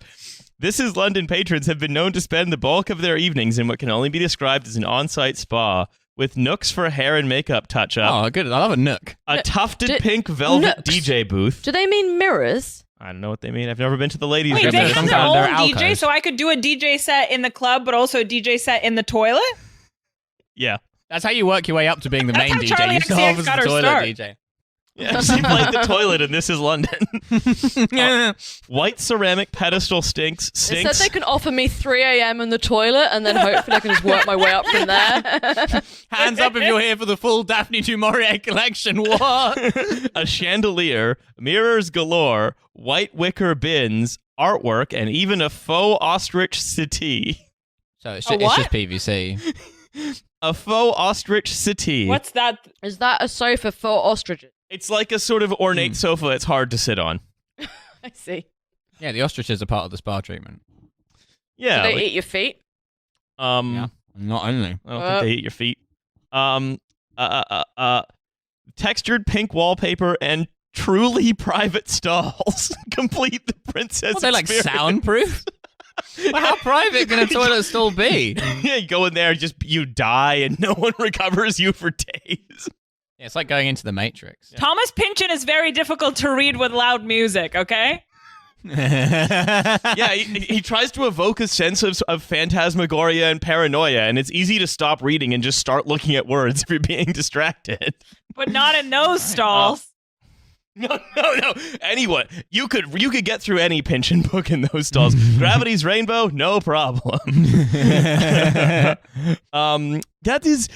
This Is London patrons have been known to spend the bulk of their evenings in what can only be described as an on-site spa, with nooks for hair and makeup touch-up, Oh, good. I love a nook. a tufted pink velvet nooks? DJ booth. Do they mean mirrors? I don't know what they mean. I've never been to the ladies' Wait, room. they They're have some their kind of- they're own DJ, alcoves. so I could do a DJ set in the club, but also a DJ set in the toilet? Yeah. That's how you work your way up to being the That's main how DJ. Charlie You start XCX off as got the her toilet start. DJ. Yeah, she played the toilet, and this is London. White ceramic pedestal stinks. They said they can offer me 3 a.m. in the toilet, and then hopefully I can just work my way up from there. Hands up if you're here for the full Daphne du Maurier collection. What? A chandelier, mirrors galore, white wicker bins, artwork, and even a faux ostrich settee. So it's A just, what? PVC. A faux ostrich settee. What's that? Is that a sofa for ostriches? It's like a sort of ornate sofa. It's hard to sit on. I see. Yeah, the ostriches are part of the spa treatment. Yeah. Do they like, eat your feet? Yeah. Not only. I don't think they eat your feet. Textured pink wallpaper and truly private stalls complete the princess Are they like experience. soundproof? Well, how private can a toilet stall be? Yeah, you go in there, you die, and no one recovers you for days. Yeah, it's like going into the Matrix. Thomas Pynchon is very difficult to read with loud music, okay? Yeah, he tries to evoke a sense of phantasmagoria and paranoia, and it's easy to stop reading and just start looking at words if you're being distracted. But not in those stalls. No. Anyone, you could get through any Pynchon book in those stalls. Gravity's Rainbow, no problem. That is,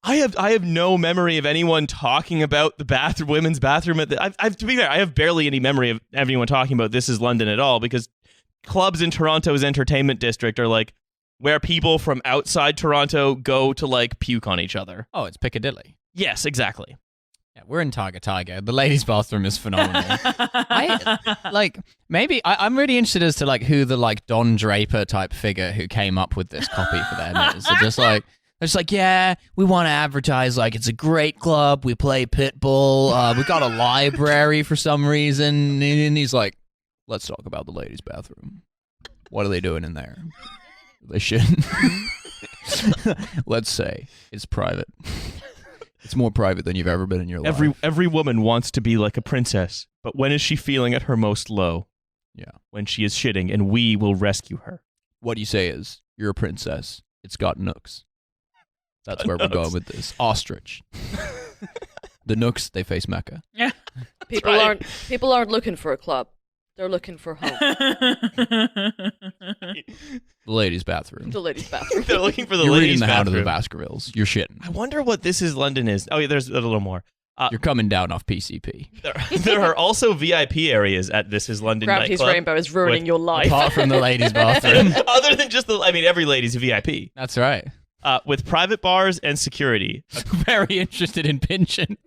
I have no memory of anyone talking about the women's bathroom at the. I've to be fair, I have barely any memory of anyone talking about This Is London at all, because clubs in Toronto's entertainment district are like where people from outside Toronto go to like puke on each other. Oh, it's Piccadilly. Yes, exactly. Yeah, we're in Tiger. The ladies' bathroom is phenomenal. I'm really interested as to like who the like Don Draper type figure who came up with this copy for them is. They're just like, yeah, we want to advertise like it's a great club. We play Pitbull. We got a library for some reason. And he's like, let's talk about the ladies' bathroom. What are they doing in there? They shouldn't. Let's say it's private. It's more private than you've ever been in your life. Every woman wants to be like a princess, but when is she feeling at her most low? Yeah. When she is shitting, and we will rescue her. What you say is, you're a princess. It's got nooks. That's where we're going with this. Ostrich. The nooks, they face Mecca. Yeah. People aren't looking for a club. They're looking for home. The ladies' bathroom. The ladies' bathroom. They're looking for the You're ladies' reading the Hound of the bathroom. Baskervilles. You're shitting. I wonder what This Is London is. Oh, yeah, there's a little more. You're coming down off PCP. There are also VIP areas at This Is London Gravity's nightclub. Rainbow is ruining your life. Apart from the ladies' bathroom. Other than just every lady's a VIP. That's right. With private bars and security. Very interested in Pynchon.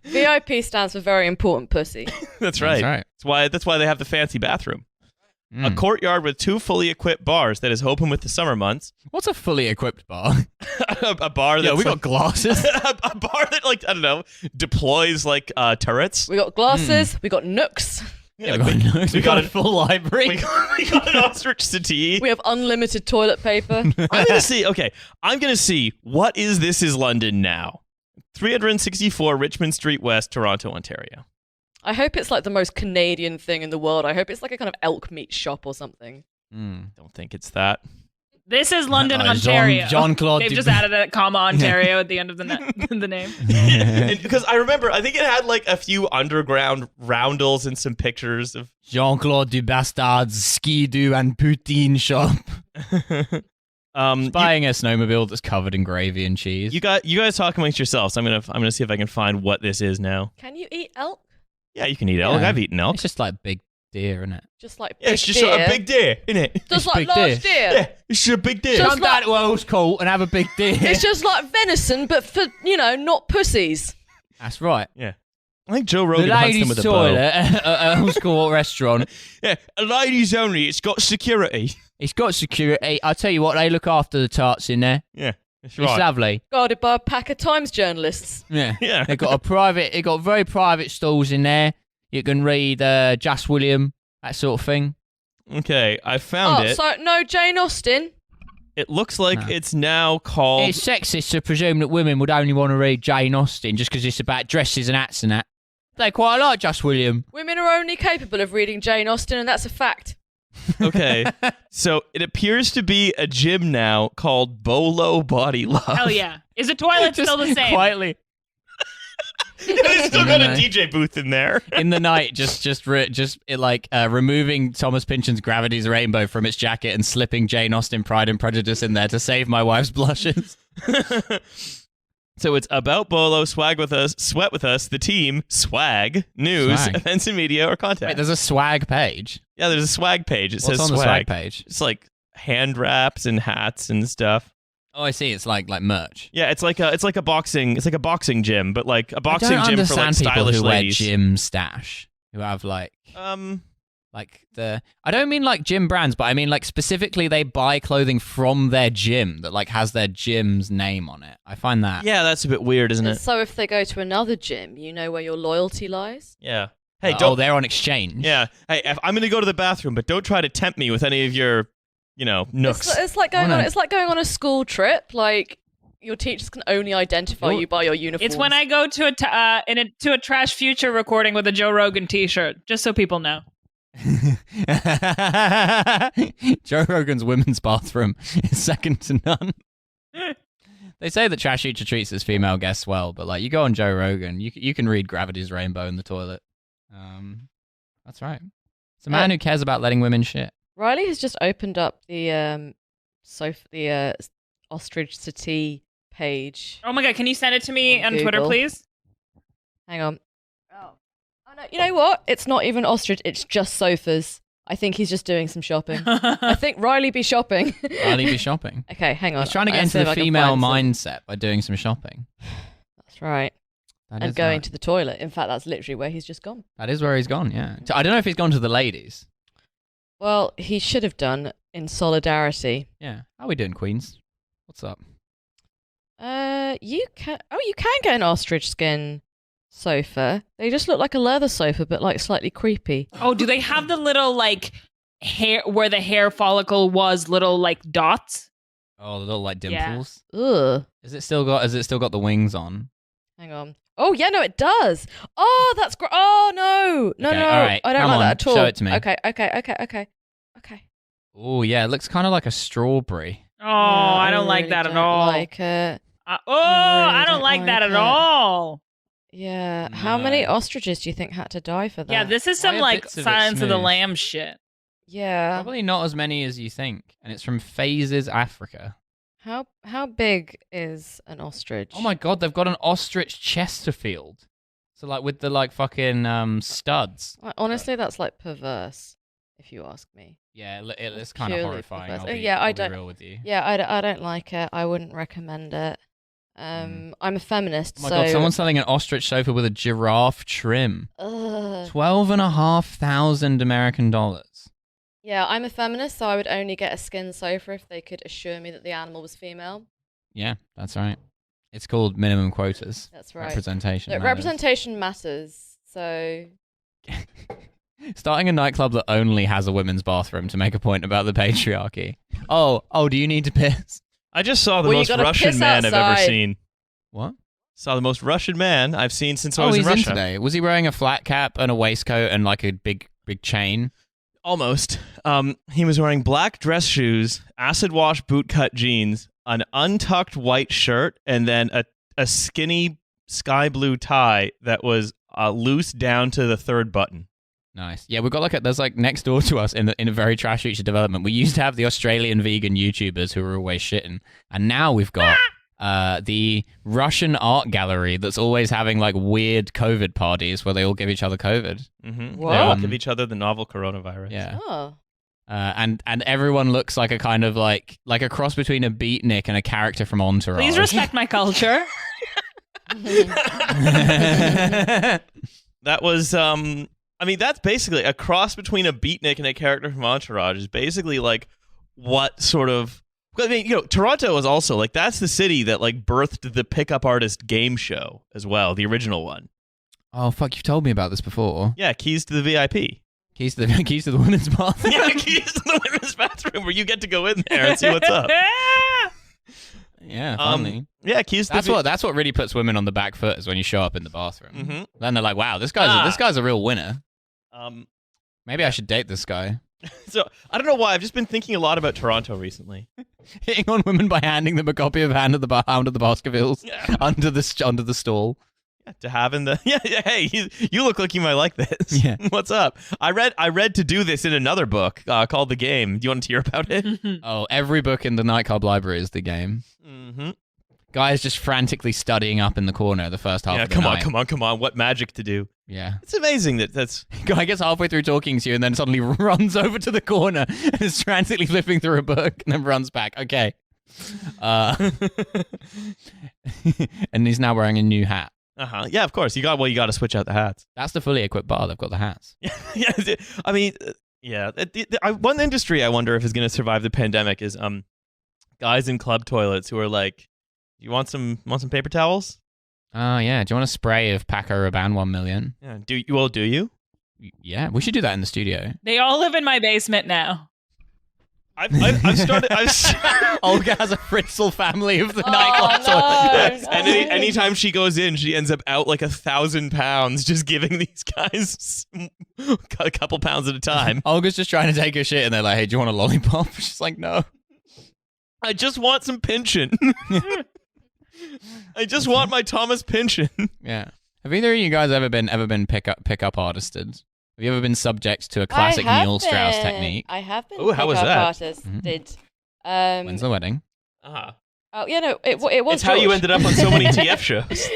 VIP stands for very important pussy. That's right. That's right. That's why they have the fancy bathroom. A Mm. courtyard with 2 fully equipped bars that is open with the summer months. What's a fully equipped bar? A bar that's Yeah, we got glasses. a bar that I don't know, deploys turrets. We got glasses. We got nooks. Yeah, we got a full library. We got an ostrich settee. We have unlimited toilet paper. I'm gonna see what is This Is London now. 364 Richmond Street West, Toronto, Ontario. I hope it's like the most Canadian thing in the world. I hope it's like a kind of elk meat shop or something. Don't think it's that. This is London, Ontario. Jean-Claude They've just added a comma Ontario at the end of the name. Because I remember, I think it had like a few underground roundels and some pictures of Jean-Claude Dubastard's Ski-Doo and Poutine shop. Buying a snowmobile that's covered in gravy and cheese. You guys talk amongst yourselves. I'm gonna see if I can find what this is now. Can you eat elk? Yeah, you can eat elk. Yeah. I've eaten elk. It's just like big deer, isn't it? Just like Yeah, big it's just deer. a big deer, isn't it? Just It's like big large deer. deer. Yeah, it's just a big deer. Just Come down to Earl's Court and have a big deer. It's just like venison, but for, not pussies. That's right. Yeah. I think Joe The Rogan hunts them ladies' with a toilet bow. at Earl's Court restaurant. Yeah, ladies only. It's got security. It's got security. I tell you what, they look after the tarts in there. Yeah, that's It's right. lovely. Guarded by a pack of Times journalists. Yeah. Yeah. They got very private stalls in there. You can read Jas William, that sort of thing. Okay, I found it. So no Jane Austen. It looks like No. it's now called. It's sexist to presume that women would only want to read Jane Austen just because it's about dresses and hats and that. They quite like Jas William. Women are only capable of reading Jane Austen, and that's a fact. Okay. So it appears to be a gym now called Bolo Body Love. Hell yeah. Is the toilet still the same? Quietly. They still got a DJ booth in there. In the night, removing Thomas Pynchon's Gravity's Rainbow from its jacket and slipping Jane Austen Pride and Prejudice in there to save my wife's blushes. So it's about Bolo, swag with us, sweat with us, the team, swag, news, Swag. events and media, or content. Wait, there's a swag page. Yeah, there's a swag page. It What's says on swag. the swag page? It's like hand wraps and hats and stuff. Oh, I see. It's like merch. Yeah, it's like a boxing gym, but like a boxing I don't gym for like understand people stylish who ladies. wear gym stash, who have like I don't mean like gym brands, but I mean like specifically they buy clothing from their gym that like has their gym's name on it. I find that. Yeah, that's a bit weird, isn't it? So if they go to another gym, you know where your loyalty lies? Yeah. Hey, they're on exchange. Yeah. Hey, I'm going to go to the bathroom, but don't try to tempt me with any of your, nooks. It's like going on a school trip. Like your teachers can only identify you by your uniform. It's when I go to a Trash Future recording with a Joe Rogan t-shirt, just so people know. Joe Rogan's women's bathroom is second to none. They say that Trashfuture treats his female guests well, but like you go on Joe Rogan, you can read Gravity's Rainbow in the toilet. That's right. It's a man who cares about letting women shit. Riley has just opened up the ostrich settee page. Oh my god, can you send it to me on Twitter, Google. please? Hang on. Oh no! You know what? It's not even ostrich. It's just sofas. I think he's just doing some shopping. I think Riley be shopping. Riley be shopping. Okay, hang on. He's trying to get Let's into see if the I can female find mindset by doing some shopping. That's right. That And is going right. to the toilet. In fact, that's literally where he's just gone. That is where he's gone, yeah. I don't know if he's gone to the ladies. Well, he should have done in solidarity. Yeah. How are we doing, Queens? What's up? You can get an ostrich skin sofa. They just look like a leather sofa, but like slightly creepy. Oh, do they have the little like hair where the hair follicle was little like dots? Oh, the little like Yeah. dimples. Ugh. Has it still got the wings on? Hang on. Oh yeah, no, it does. Oh, that's great. Oh no, Okay, no, all right, I don't come like on, that at all. show it to me. Okay. Oh yeah, it looks kind of like a strawberry. Oh, I don't like really that at don't all. Like it. I don't like that at all. Yeah. How many ostriches do you think had to die for that? Yeah, this is Why some are like bits of it Silence of the smooth? Lamb shit. Yeah. Probably not as many as you think, and it's from Phases, Africa. How big is an ostrich? Oh my god, they've got an ostrich Chesterfield. So like with the like fucking studs. Like, honestly, that's like perverse, if you ask me. Yeah, it's kind of Purely horrifying. perverse. I'll be, Yeah, I I'll be don't- real with you. Yeah, I don't like it. I wouldn't recommend it. I'm a feminist, Oh my so. god, someone's selling an ostrich sofa with a giraffe trim. Ugh. $12,500 American dollars. Yeah, I'm a feminist, so I would only get a skin sofa if they could assure me that the animal was female. Yeah, that's right. It's called minimum quotas. That's right. Representation. Look, matters. representation matters. So Starting a nightclub that only has a women's bathroom to make a point about the patriarchy. Oh, do you need to piss? I just saw the Well, you most gotta Russian piss man I've ever outside. seen. What? Saw the most Russian man I've seen since I was he's in in Russia. today. Was he wearing a flat cap and a waistcoat and like a big chain? Almost. He was wearing black dress shoes, acid wash bootcut jeans, an untucked white shirt, and then a skinny sky blue tie that was loose down to the third button. Nice. Yeah, we've got there's next door to us in a very trash future development. We used to have the Australian vegan YouTubers who were always shitting, and now we've got the Russian art gallery that's always having like weird COVID parties where they all give each other COVID. Mm-hmm. What? They all give each other the novel coronavirus. Yeah. oh. And everyone looks like a kind of like a cross between a beatnik and a character from Entourage. Please respect my culture. That was that's basically a cross between a beatnik and a character from Entourage. Is basically like what sort of. I mean, Toronto is also like that's the city that like birthed the pickup artist game show as well, the original one. Oh fuck! You've told me about this before. Yeah, Keys to the VIP. Keys to the women's bathroom. Yeah, Keys to the women's bathroom where you get to go in there and see what's up. Yeah, funny. Yeah, Keys to That's what really puts women on the back foot is when you show up in the bathroom. Mm-hmm. Then they're like, "Wow, this guy's a real winner. Um, Maybe I should date this guy." So I don't know why. I've just been thinking a lot about Toronto recently. Hitting on women by handing them a copy of Hound of the Baskervilles under the stall. To have in the hey, you look like you might like this. Yeah. What's up? I read To Do This in another book called The Game. Do you want to hear about it? Oh, every book in the nightclub library is The Game. Mm-hmm. Guys just frantically studying up in the corner the first half of the night. Come on. What magic to do? Yeah. It's amazing that's... Guy gets halfway through talking to you and then suddenly runs over to the corner and is frantically flipping through a book and then runs back. Okay. And he's now wearing a new hat. Uh-huh. Yeah, of course. You got to switch out the hats. That's the fully equipped bar. They've got the hats. Yeah. I mean, yeah. One industry I wonder if is going to survive the pandemic is guys in club toilets who are like, you want some paper towels? Oh, yeah. Do you want a spray of Paco Rabanne 1 million? Yeah. Do you? Yeah, we should do that in the studio. They all live in my basement now. I've started. Olga has a Fritzl family of the Oh, nightclub toilet. no. And anytime she goes in, she ends up out like 1,000 pounds just giving these guys a couple pounds at a time. Olga's just trying to take her shit and they're like, hey, do you want a lollipop? She's like, no. I just want some pension. I just want my Thomas pension. Yeah. Have either of you guys ever been pick up artisted? Have you ever been subject to a classic Neil Strauss technique? I have been. Ooh, how was that? Artisted. When's the wedding? Uh-huh. Oh yeah, no, it was. It's how you George. ended up on so many TF shows.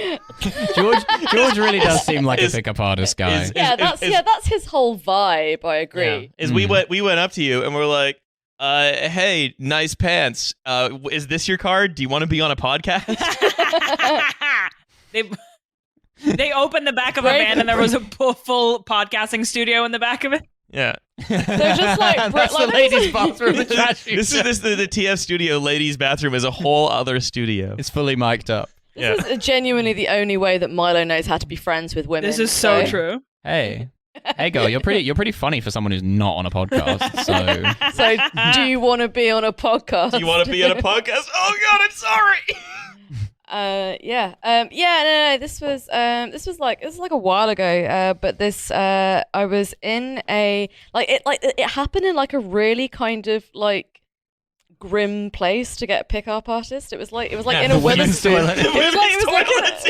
George really does seem like a pickup artist guy. That's his whole vibe. I agree. Yeah. We went up to you and we're like, hey, nice pants. Is this your card? Do you want to be on a podcast? They opened the back of a van and there was a full podcasting studio in the back of it. Yeah. They're just like That's the ladies' bathroom. The the TF studio ladies' bathroom is a whole other studio. It's fully mic'd up. This is genuinely the only way that Milo knows how to be friends with women. This is so true. Hey girl, you're pretty funny for someone who's not on a podcast. So do you want to be on a podcast? Do you want to be on a podcast? Oh God, I'm sorry. No. This was like a while ago. But this, I was in it happened in like a really kind of like grim place to get a pickup artist. It was like in a women's toilet. It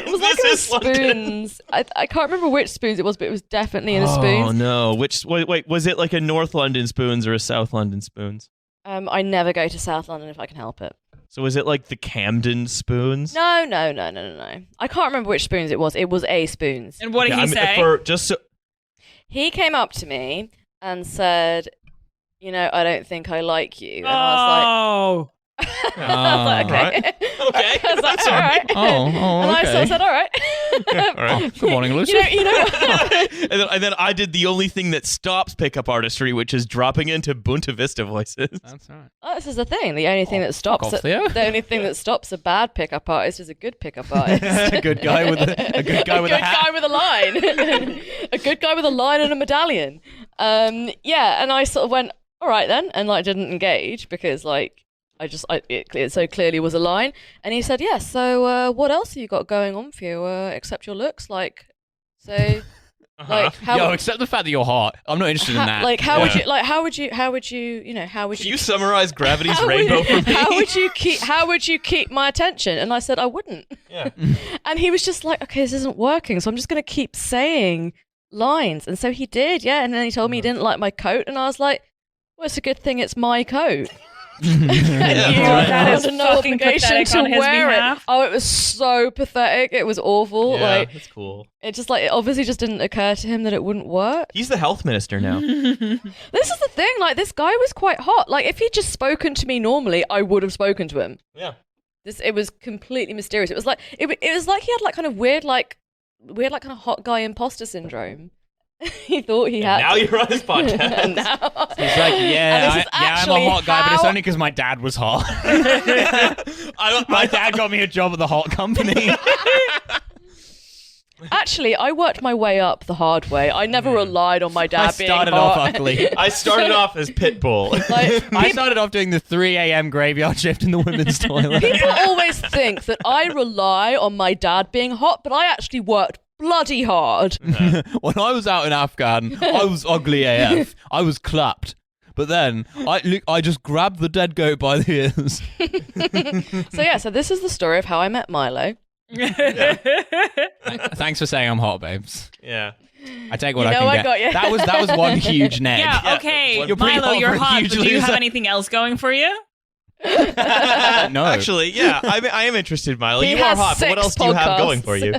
was like in spoons. I can't remember which spoons it was, but it was definitely in a spoons. Oh no! Wait, was it like a North London Spoons or a South London Spoons? I never go to South London if I can help it. So was it like the Camden Spoons? No. I can't remember which spoons it was. It was a spoons. And what did he say? He came up to me and said, I don't think I like you. And I was like, okay. That's all right. And I okay. said, all right. All right. Good morning, Lucy. and then I did the only thing that stops pickup artistry, which is dropping into Bunta Vista voices. That's right. This is the thing. The only thing that stops the only thing that stops a bad pickup artist is a good pickup artist. A good guy with a good guy with a hat. Guy with a line. A good guy with a line and a medallion. And I sort of went, all right then, and like didn't engage because like it so clearly was a line. And he said, yes, so what else have you got going on for you except your looks? Like, so like how except the fact that you're hot. I'm not interested in that. Like how would you summarize Gravity's Rainbow for me? How would you keep my attention? And I said I wouldn't. Yeah. And he was just like, okay, this isn't working, so I'm just gonna keep saying lines. And so he did, yeah. And then he told me he didn't like my coat, and I was like, well, it's a good thing it's my coat. That is no fucking obligation pathetic to on his wear behalf. it. Oh, it was so pathetic. It was awful. Yeah, like that's cool. it just like it obviously just didn't occur to him that it wouldn't work. He's the health minister now. This is the thing. Like this guy was quite hot. Like if he'd just spoken to me normally, I would have spoken to him. Yeah. It was completely mysterious. It was like it was like he had like kind of weird kind of hot guy imposter syndrome. He thought he had. Now you're on his podcast. He's like, I'm a hot guy, but it's only because my dad was hot. My dad got me a job at the hot company. Actually, I worked my way up the hard way. I never relied on my dad being hot. I started off ugly. I started off as Pitbull. I started off doing the 3 a.m. graveyard shift in the women's toilet. People always think that I rely on my dad being hot, but I actually worked bloody hard. When I was out in Afghan, I was ugly AF. I was clapped. But then I just grabbed the dead goat by the ears. So this is the story of how I met Milo. Thanks for saying I'm hot, babes. Yeah. I take what You I know can I get. got you. That was one huge neg. Yeah, okay. You're pretty Milo, hot you're for a hot, huge but do you have loser. anything else going for you? No. Actually, yeah, I am interested, Milo. He You are has hot, but what 6 else do you have going podcasts. for you?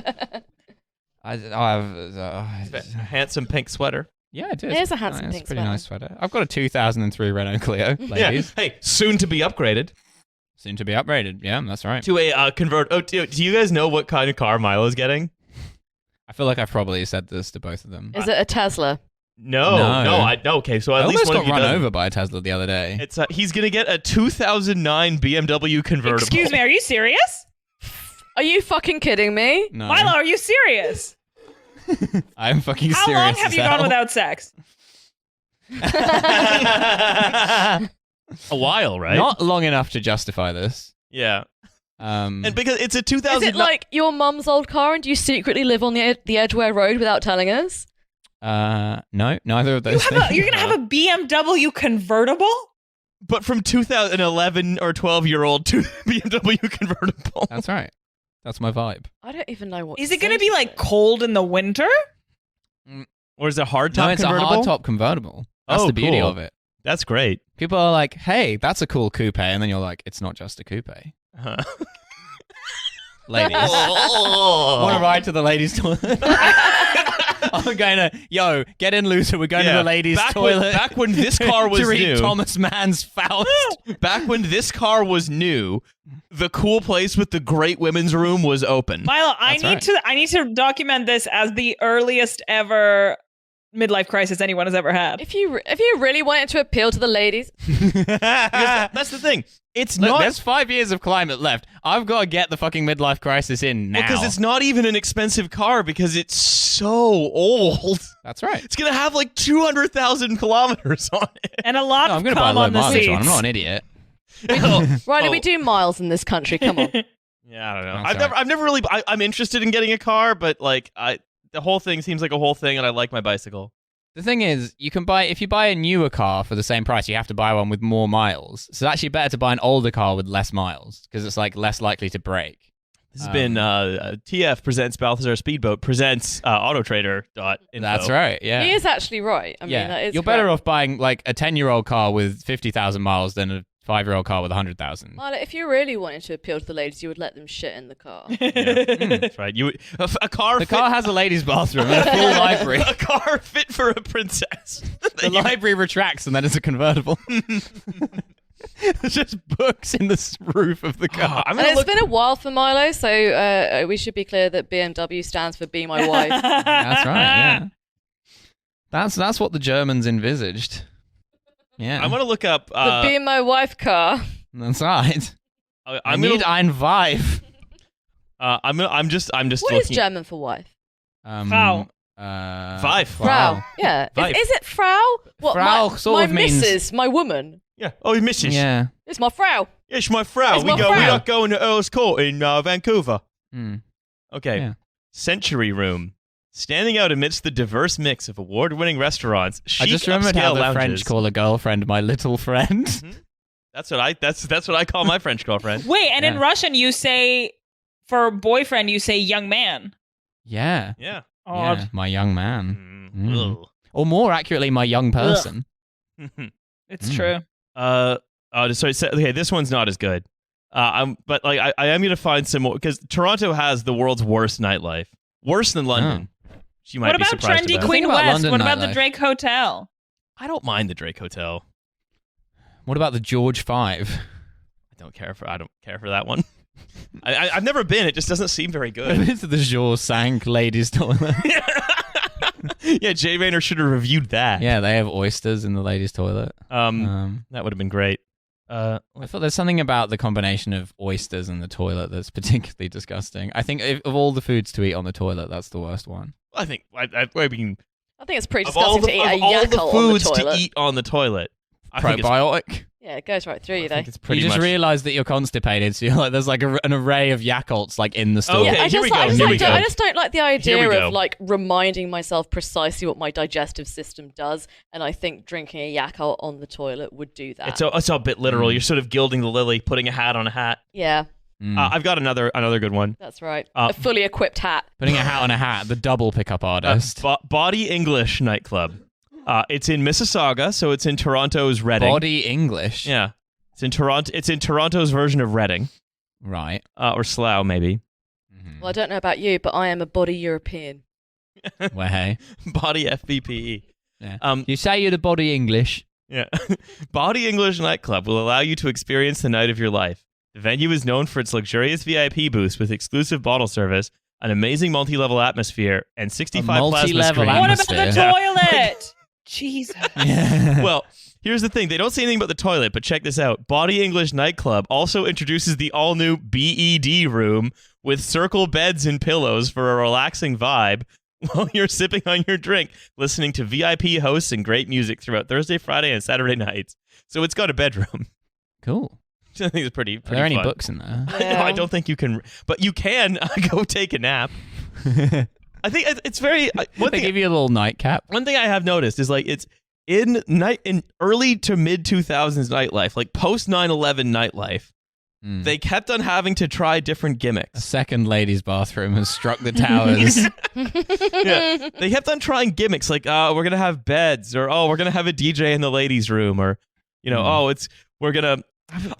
I have. Handsome pink sweater. Yeah, it is. It is a handsome It's pink a pretty sweater. nice sweater. I've got a 2003 Renault Clio, ladies. Yeah. Hey, soon to be upgraded Soon to be upgraded. Yeah, that's right. to a convert. Oh, do you guys know what kind of car Milo's getting? I feel like I've probably said this to both of them. Is it a Tesla? No. Okay, so I at least almost one got of you run doesn't. over by a Tesla the other day. It's he's gonna get a 2009 BMW convertible. Excuse me, are you serious? Are you fucking kidding me? No, Milo, are you serious? I'm fucking How serious. long have as you hell. gone without sex? A while, right? Not long enough to justify this. Yeah. Um, And because it's a Is 2009. it like your mum's old car and do you secretly live on the Edgware Road without telling us? no, neither of those things. You're gonna have a BMW convertible? but from 2011 or 12-year-old to BMW convertible. That's right. That's my vibe. I don't even know what. Is to it gonna say be to like this. cold in the winter? Or is it a hard top No, it's convertible? a hard top convertible. That's Oh, the beauty cool. of it. That's great. People are like, "Hey, that's a cool coupe," and then you're like, "It's not just a coupe." Uh-huh. Ladies, want to ride to the ladies' toilet? I'm going to, get in, loser. We're going to the ladies' toilet. Back when this car was to read new. Thomas Mann's Faust. Back when this car was new, the cool place with the great women's room was open. Milo, That's I need to document this as the earliest ever midlife crisis anyone has ever had. If you really wanted to appeal to the ladies, Because that's the thing. It's Look, not there's 5 years of climate left. I've got to get the fucking midlife crisis in now. because it's not even an expensive car because it's so old. That's right. It's gonna have like 200,000 kilometers on it. And a lot No, I'm of going to buy a cum low on the mileage seats. one. I'm not an idiot. Riley, Oh. we do miles in this country. Come on. Yeah, I don't know. That's I've never really. I'm interested in getting a car, but like the whole thing seems like a whole thing, and I like my bicycle. The thing is, if you buy a newer car for the same price, you have to buy one with more miles. So it's actually better to buy an older car with less miles because it's like less likely to break. This has been TF presents Balthasar Speedboat presents AutoTrader.info. That's right. Yeah. He is actually right. I mean, yeah. that is You're better correct. off buying like a 10-year-old car with 50,000 miles than a 5-year-old car with 100,000. Milo, if you really wanted to appeal to the ladies, you would let them shit in the car. That's right. A car. The car has a ladies' bathroom and a full library. a car fit for a princess. The library retracts and then it's a convertible. There's just books in the roof of the car. I'm And gonna it's look. been a while for Milo, so we should be clear that BMW stands for Be My Wife. That's right. Yeah. That's what the Germans envisaged. Yeah. I'm gonna look up. The Be My Wife car. That's right. I I'm need gonna. ein Weib. I'm just What is looking. German for wife? Frau. Weib. Frau. Yeah. Weib. Is it Frau? What, Frau my, sort my of means- missus, my woman. Yeah. Oh, Mrs. Yeah. It's my Frau. It's my Frau. It's We my go. We Frau. are going to Earl's Court in Vancouver. Hmm. Okay. Yeah. Century Room. Standing out amidst the diverse mix of award-winning restaurants, chic I just remembered upscale how the lounges. French call a girlfriend my little friend. That's what I call my French girlfriend. Wait, and in Yeah. Russian you say for boyfriend you say young man. Yeah. Yeah. Odd. Yeah, my young man. Mm. Or more accurately, my young person. It's Mm. true. Okay, this one's not as good. But like I am gonna find some more because Toronto has the world's worst nightlife, worse than London. You might What be about surprised trendy about. Queen Think about West? London What about the nightlife. Drake Hotel? I don't mind the Drake Hotel. What about the George 5? I don't care for that one. I've never been. It just doesn't seem very I've good. been to the George Sank ladies' toilet. Yeah, Jay Rayner should have reviewed that. Yeah, they have oysters in the ladies' toilet. That would have been great. I thought there's something about the combination of oysters and the toilet that's particularly disgusting. I think of all the foods to eat on the toilet, that's the worst one. I think I mean I think it's pretty of all disgusting the, to eat a of all the yakult foods on the toilet. to eat on the toilet. I think it's Probiotic. Yeah, it goes right through you, I though. think it's pretty you just much. realize that you're constipated, so you're like, there's like an array of Yakults like in the store. Okay, I here we just, go, I, just here like, we go. I just don't like the Here we idea go. of like reminding myself precisely what my digestive system does, and I think drinking a Yakult on the toilet would do that. It's a bit literal. You're sort of gilding the lily, putting a hat on a hat. Yeah, I've got another good one. that's right. Uh, A fully equipped hat. Putting a hat on a hat, the double pickup artist. Body English nightclub. It's in Mississauga, so it's in Toronto's Reading. Body English. Yeah, it's in Toronto. It's in Toronto's version of Reading, Right. or Slough maybe. Well, I don't know about you, but I am a body European. Well, hey. Body FBPE. Yeah. You say you're the body English. Yeah. Body English nightclub will allow you to experience the night of your life. The venue is known for its luxurious VIP booths with exclusive bottle service, an amazing multi-level atmosphere, and 65 plasma multi-level screens. What about the Atmosphere. toilet? Jesus. Yeah. Well, here's the thing. They don't say anything about the toilet, but check this out. Body English Nightclub also introduces the all-new BED room with circle beds and pillows for a relaxing vibe while you're sipping on your drink, listening to VIP hosts and great music throughout Thursday, Friday, and Saturday nights. So it's got a bedroom. Cool. I think it's pretty Are there any fun. books in there? No, I don't think you can, but you can go take a nap. I think it's very... They give you a little nightcap. One thing I have noticed is like it's in early to mid 2000s nightlife, like post 9/11 nightlife, they kept on having to try different A gimmicks. second ladies' bathroom has struck the towers. Yeah, they kept on trying gimmicks like we're gonna have beds, or we're gonna have a DJ in the ladies' room, or we're gonna.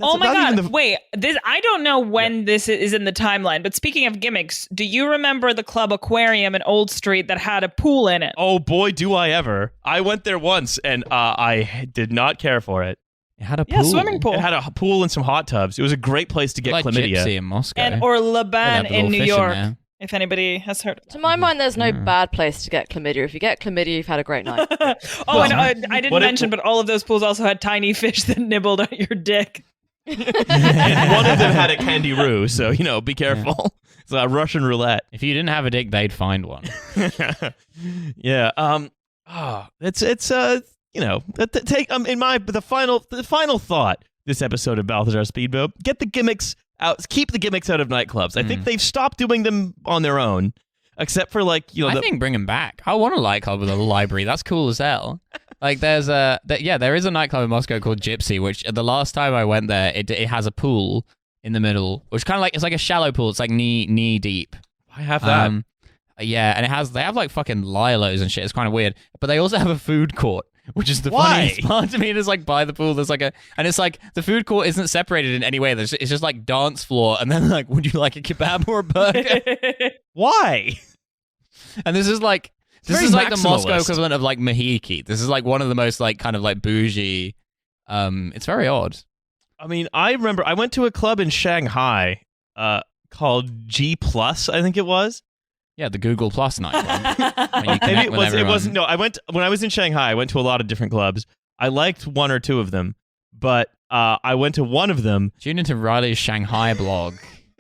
Oh my not even God. Wait, this I don't know when this is in the timeline, but speaking of gimmicks, do you remember the Club Aquarium in Old Street that had a pool in it? Oh boy, do I ever! I went there once, and I did not care for it. It had a pool. Yeah, swimming pool. It had a pool and some hot tubs. It was a great place to get Like chlamydia. Gypsy in Moscow. And or Le Ban They'd have a in little New fish York, there. if anybody has heard. To my mind, there's no bad place to get chlamydia. If you get chlamydia, you've had a great night. And I didn't mention, but all of those pools also had tiny fish that nibbled at your dick. And one of them had a kangaroo, so be careful. It's a Russian roulette. If you didn't have a dick, they'd find one. Yeah. The final thought this episode of Balthasar Speedboat: get the gimmicks out. Keep the gimmicks out of nightclubs. I think they've stopped doing them on their own, except for I think bring them back. I want a nightclub with a library. That's cool as hell. Like there is a nightclub in Moscow called Gypsy, which the last time I went there, it has a pool in the middle, which kind of like it's like a shallow pool. It's like knee deep. I have that. Yeah, and they have like fucking lilos and shit. It's kind of weird, but they also have a food court, which is the funniest part to me. There's like by the pool, there's like and it's like the food court isn't separated in any way. It's just like dance floor, and then like, would you like a kebab or a burger? Why? And this is like the maximalist. Moscow equivalent of like Mahiki. This is like one of the most like kind of like bougie. It's very odd. I mean, I remember I went to a club in Shanghai called G Plus, I think it was. Yeah, the Google Plus nightclub. When you Maybe connect it with was. It everyone. wasn't. No, when I was in Shanghai, I went to a lot of different clubs. I liked one or two of them, but I went to one of them. Tune into Riley's Shanghai blog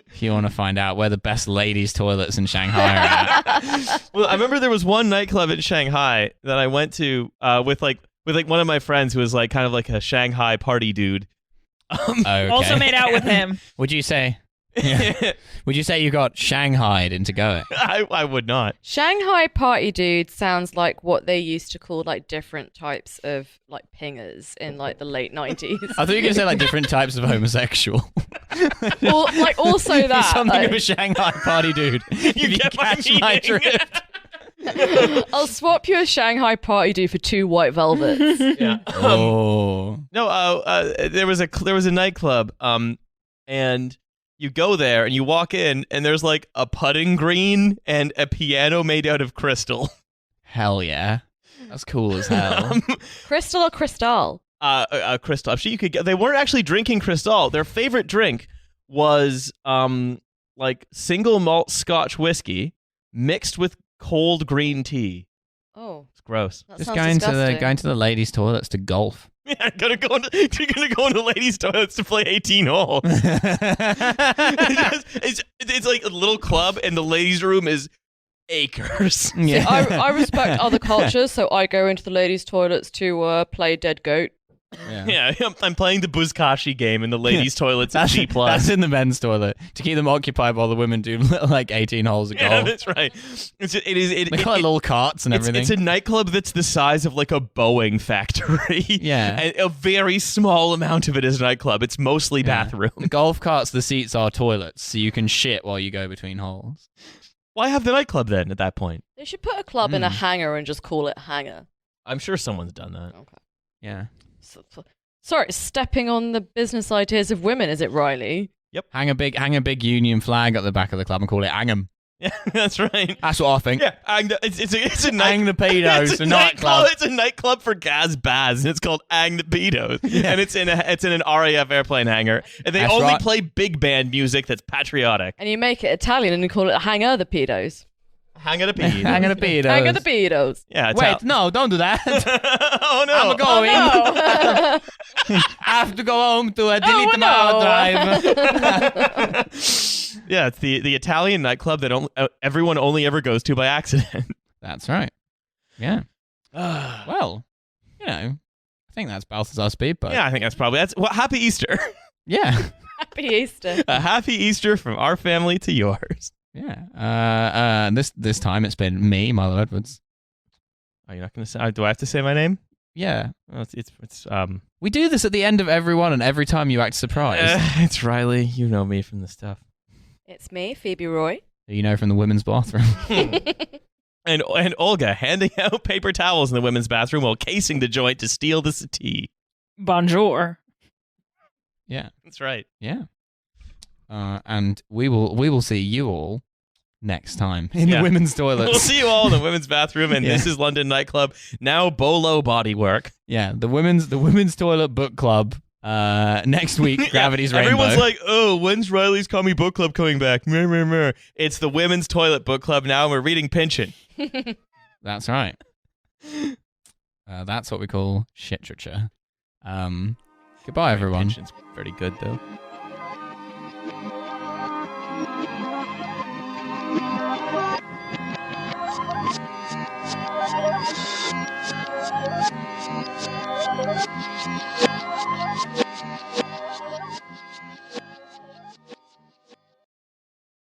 if you want to find out where the best ladies' toilets in Shanghai are at. Well, I remember there was one nightclub in Shanghai that I went to with one of my friends who was like kind of like a Shanghai party dude. Okay. Also made out with him. Would you say? Yeah. Would you say you got Shanghaied into going? I would not. Shanghai party dude sounds like what they used to call like different types of like pingers in like the late 90s. I thought you were going to say like different types of homosexual. Or like also that. Something like, of a Shanghai party dude. You get my catch my meaning. drift. I'll swap you a Shanghai party dude for 2 white velvets. Yeah. Oh. No. There was a nightclub. And you go there and you walk in and there's like a putting green and a piano made out of crystal. Hell yeah. That's cool as hell. Crystal or Cristal? Crystal. I'm sure you could get. They weren't actually drinking Cristal. Their favorite drink was like single malt Scotch whiskey mixed with cold green tea. Oh, It's gross. that Just sounds going disgusting. to the ladies' toilets to golf. Yeah, you're gonna go into ladies' toilets to play 18 hole. It's like a little club, and the ladies' room is acres. Yeah. I respect other cultures, so I go into the ladies' toilets to play dead goat. Yeah, I'm playing the Buzkashi game in the ladies' toilets at G+. That's in the men's toilet to keep them occupied while the women do like 18 holes of golf. Yeah, that's right. They got little carts and everything. It's a nightclub that's the size of like a Boeing factory. Yeah. And a very small amount of it is nightclub. It's mostly bathroom. The golf carts, the seats are toilets, so you can shit while you go between holes. Why have the nightclub then at that point? They should put a club in a hangar and just call it hangar. I'm sure someone's done that. Okay. Yeah. Sorry, stepping on the business ideas of women, is it, Riley? Yep. Hang a big Union flag at the back of the club and call it Angham. Yeah, that's right. That's what I think. Yeah, it's a night. Hang the pedos, It's a nightclub. It's a nightclub for Gaz Baz, and it's called Ang the Pedos, and it's in an RAF airplane hangar, and they That's only right. play big band music that's patriotic. And you make it Italian and you call it Hangar the Pedos. Hang the Pedos. Hang the pedos. Hangar the Pedos. Yeah. Wait, no, don't do that. Oh no. I'm going. Oh, no. I have to go home to delete my hard drive. Yeah, it's the Italian nightclub that everyone only ever goes to by accident. That's right. Yeah. Well, I think that's Balthasar Speedboat. Yeah, I think that's well. Happy Easter. Yeah. Happy Easter. A happy Easter from our family to yours. Yeah. This time it's been me, Milo Edwards. Are you not going to say? Do I have to say my name? Yeah. Well, it's We do this at the end of every one, and every time you act surprised. it's Riley. You know me from the stuff. It's me, Phoebe Roy. You know from the women's bathroom. And Olga handing out paper towels in the women's bathroom while casing the joint to steal the settee. Bonjour. Yeah. That's right. Yeah. And we will see you all next time in the women's toilets. We'll see you all in the women's bathroom, and Yeah. This is London Nightclub. Now Bolo Bodywork. Yeah, the women's toilet book club. Next week, Gravity's Rainbow. Everyone's like, oh, when's Riley's Call Me Book Club coming back? Meh, meh, meh. It's the women's toilet book club now, and we're reading Pynchon. That's right. That's what we call shitriturature. Goodbye, everyone. Pynchon's pretty good, though.